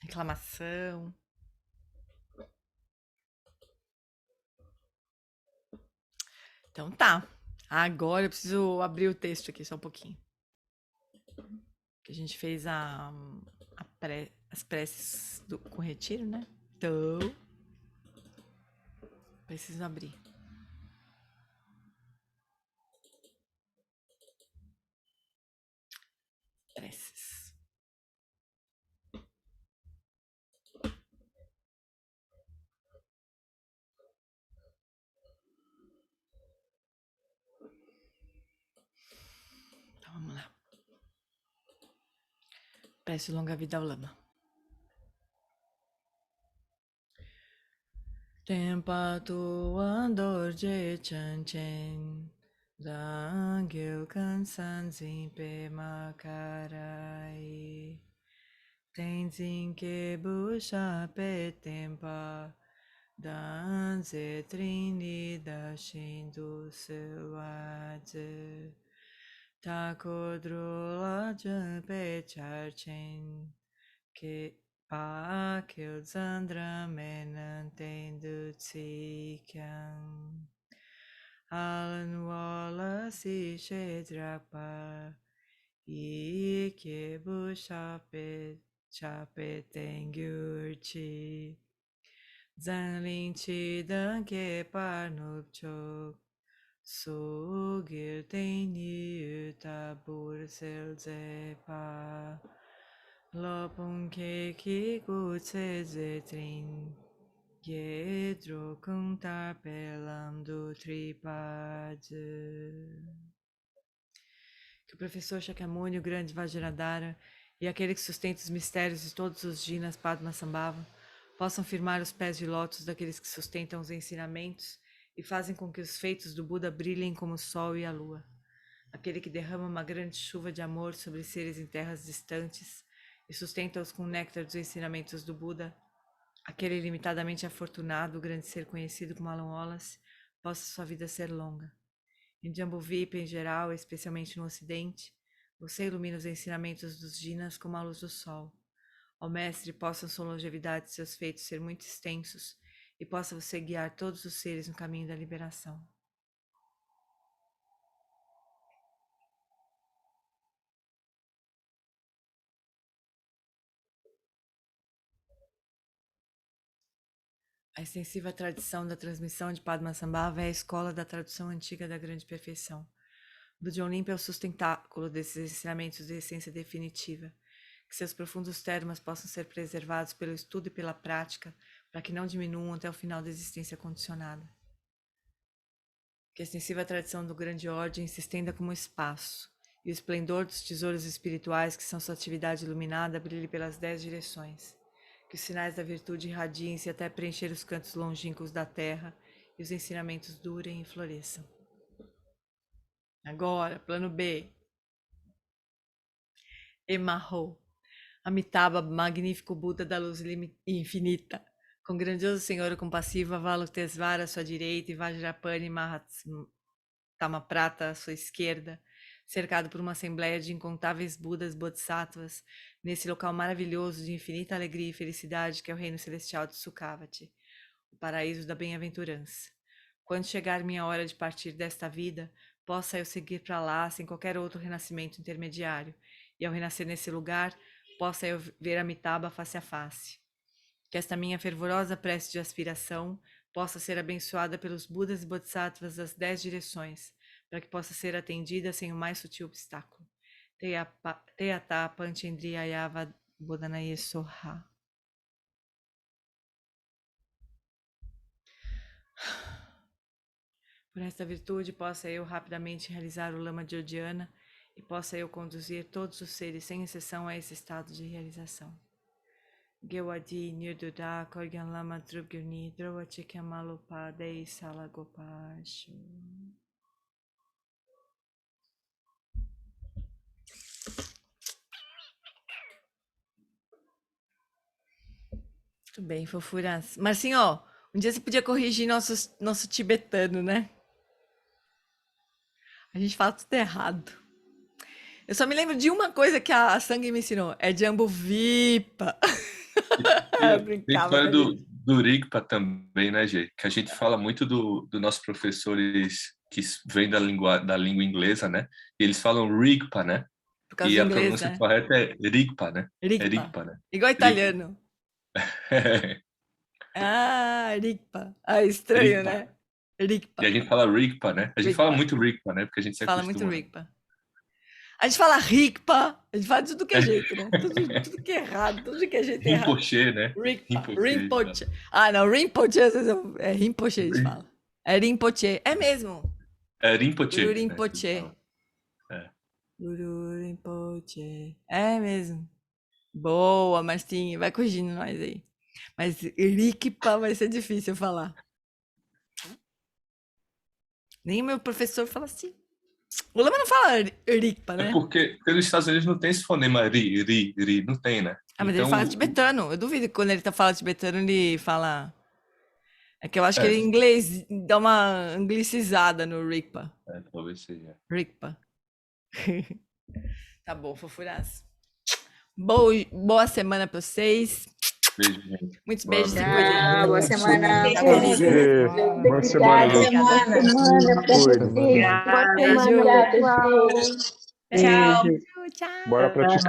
Reclamação? Então tá. Agora eu preciso abrir o texto aqui só um pouquinho. Que a gente fez as preces com retiro, né? Então, preciso abrir. Preces. Então vamos lá. Prece longa vida ao Lama. Tempa tu andor je chan chen, Dangyo kansan zin pe makarai, Tenzin ke busha pe tempa, Danze trini da shindu sewaze, Takodro la pe charchen, que pa que o Zandra menantendo tsikyang Alan Wallace Shedrapa e que bu chape tengyurchi Zanlin chi dan que parnup chok Sugil teni utabur selzepa Lopun ke ki gu tse zetrin Yedro kuntar pelam do tripad. Que o professor Shakyamuni, o grande Vajradhara, e aquele que sustenta os mistérios de todos os Jinas Padmasambhava, possam firmar os pés de lótus daqueles que sustentam os ensinamentos e fazem com que os feitos do Buda brilhem como o sol e a lua. Aquele que derrama uma grande chuva de amor sobre seres em terras distantes e sustenta-os com o néctar dos ensinamentos do Buda, aquele ilimitadamente afortunado, o grande ser conhecido como Alan Wallace, possa sua vida ser longa. Em Jambudvipa em geral, especialmente no Ocidente, você ilumina os ensinamentos dos Jinas como a luz do sol. Ó Mestre, possam sua longevidade e seus feitos ser muito extensos e possa você guiar todos os seres no caminho da liberação. A extensiva tradição da transmissão de Padmasambhava é a escola da tradução antiga da grande perfeição. Do John Limpa é o sustentáculo desses ensinamentos de essência definitiva. Que seus profundos termos possam ser preservados pelo estudo e pela prática, para que não diminuam até o final da existência condicionada. Que a extensiva tradição do grande ordem se estenda como espaço, e o esplendor dos tesouros espirituais que são sua atividade iluminada brilhe pelas 10 direções. Que os sinais da virtude irradiem-se até preencher os cantos longínquos da terra e os ensinamentos durem e floresçam. Agora, plano B. Emarro. Amitabha, magnífico Buda da luz infinita, com grandioso Senhor compassivo, Avalokitesvara à sua direita e Vajrapani Mahatma Prata à sua esquerda, cercado por uma assembleia de incontáveis Budas Bodhisattvas, nesse local maravilhoso de infinita alegria e felicidade que é o reino celestial de Sukhavati, o paraíso da bem-aventurança. Quando chegar minha hora de partir desta vida, possa eu seguir para lá sem qualquer outro renascimento intermediário, e ao renascer nesse lugar, possa eu ver Amitabha face a face. Que esta minha fervorosa prece de aspiração possa ser abençoada pelos Budas e Bodhisattvas das 10 direções, para que possa ser atendida sem o mais sutil obstáculo. Teyata Panchendriyayava Bodhanaye Soha. Por esta virtude, possa eu rapidamente realizar o Lama de Odiana e possa eu conduzir todos os seres, sem exceção, a esse estado de realização. Gewadi Nirduda Korgan Lama Drupgirni Drovachikamalupa Dei Salagopashu. Muito bem, fofuras. Marcinho, um dia você podia corrigir nosso tibetano, né? A gente fala tudo errado. Eu só me lembro de uma coisa que a Sangue me ensinou. É Jambu Vipa. Eu Tem brincava história com a gente. do Rigpa também, né, Gê? Que a gente fala muito do nossos professores que vêm da língua inglesa, né? E eles falam Rigpa, né? Por causa E do a inglês, pronúncia né? correta é Rigpa, né? É Rigpa. Rigpa, né? Igual italiano. Ah, Rigpa. Ah, estranho, Rigpa. né? Rigpa. E a gente fala Rigpa, né? A gente fala muito Rigpa, né? Porque a gente se Fala muito acostuma. Rigpa. A gente fala Rigpa, a gente fala de tudo que é jeito, né? Tudo que é errado, tudo que é jeito errado. Rinpoche, né? Rigpa, Rinpoche. Rinpoche. Ah, não, Rinpoche, às vezes é Rinpoche, a gente fala. É Rinpoche, é mesmo. É Rinpoche. Guru né? Rinpoche. É. Guru Rinpoche. É mesmo. Boa, Marcinho, vai corrigindo nós aí. Mas Rigpa vai ser difícil falar. Nem o meu professor fala assim. O Lama não fala Rigpa, né? É porque nos Estados Unidos não tem esse fonema ri, não tem, né? Ah, mas Então, ele fala tibetano. Eu duvido que quando ele fala tibetano, ele fala. É que eu acho que ele em inglês dá uma anglicizada no Rigpa. Talvez seja. Rigpa. Tá bom, fofuras. Boa semana pra vocês. Beijo, gente. Muitos beijos. Boa Se cuidem. Ah, boa semana. Boa semana, Boa gente. semana. Cuida. Beijo. Tchau. Bora praticar.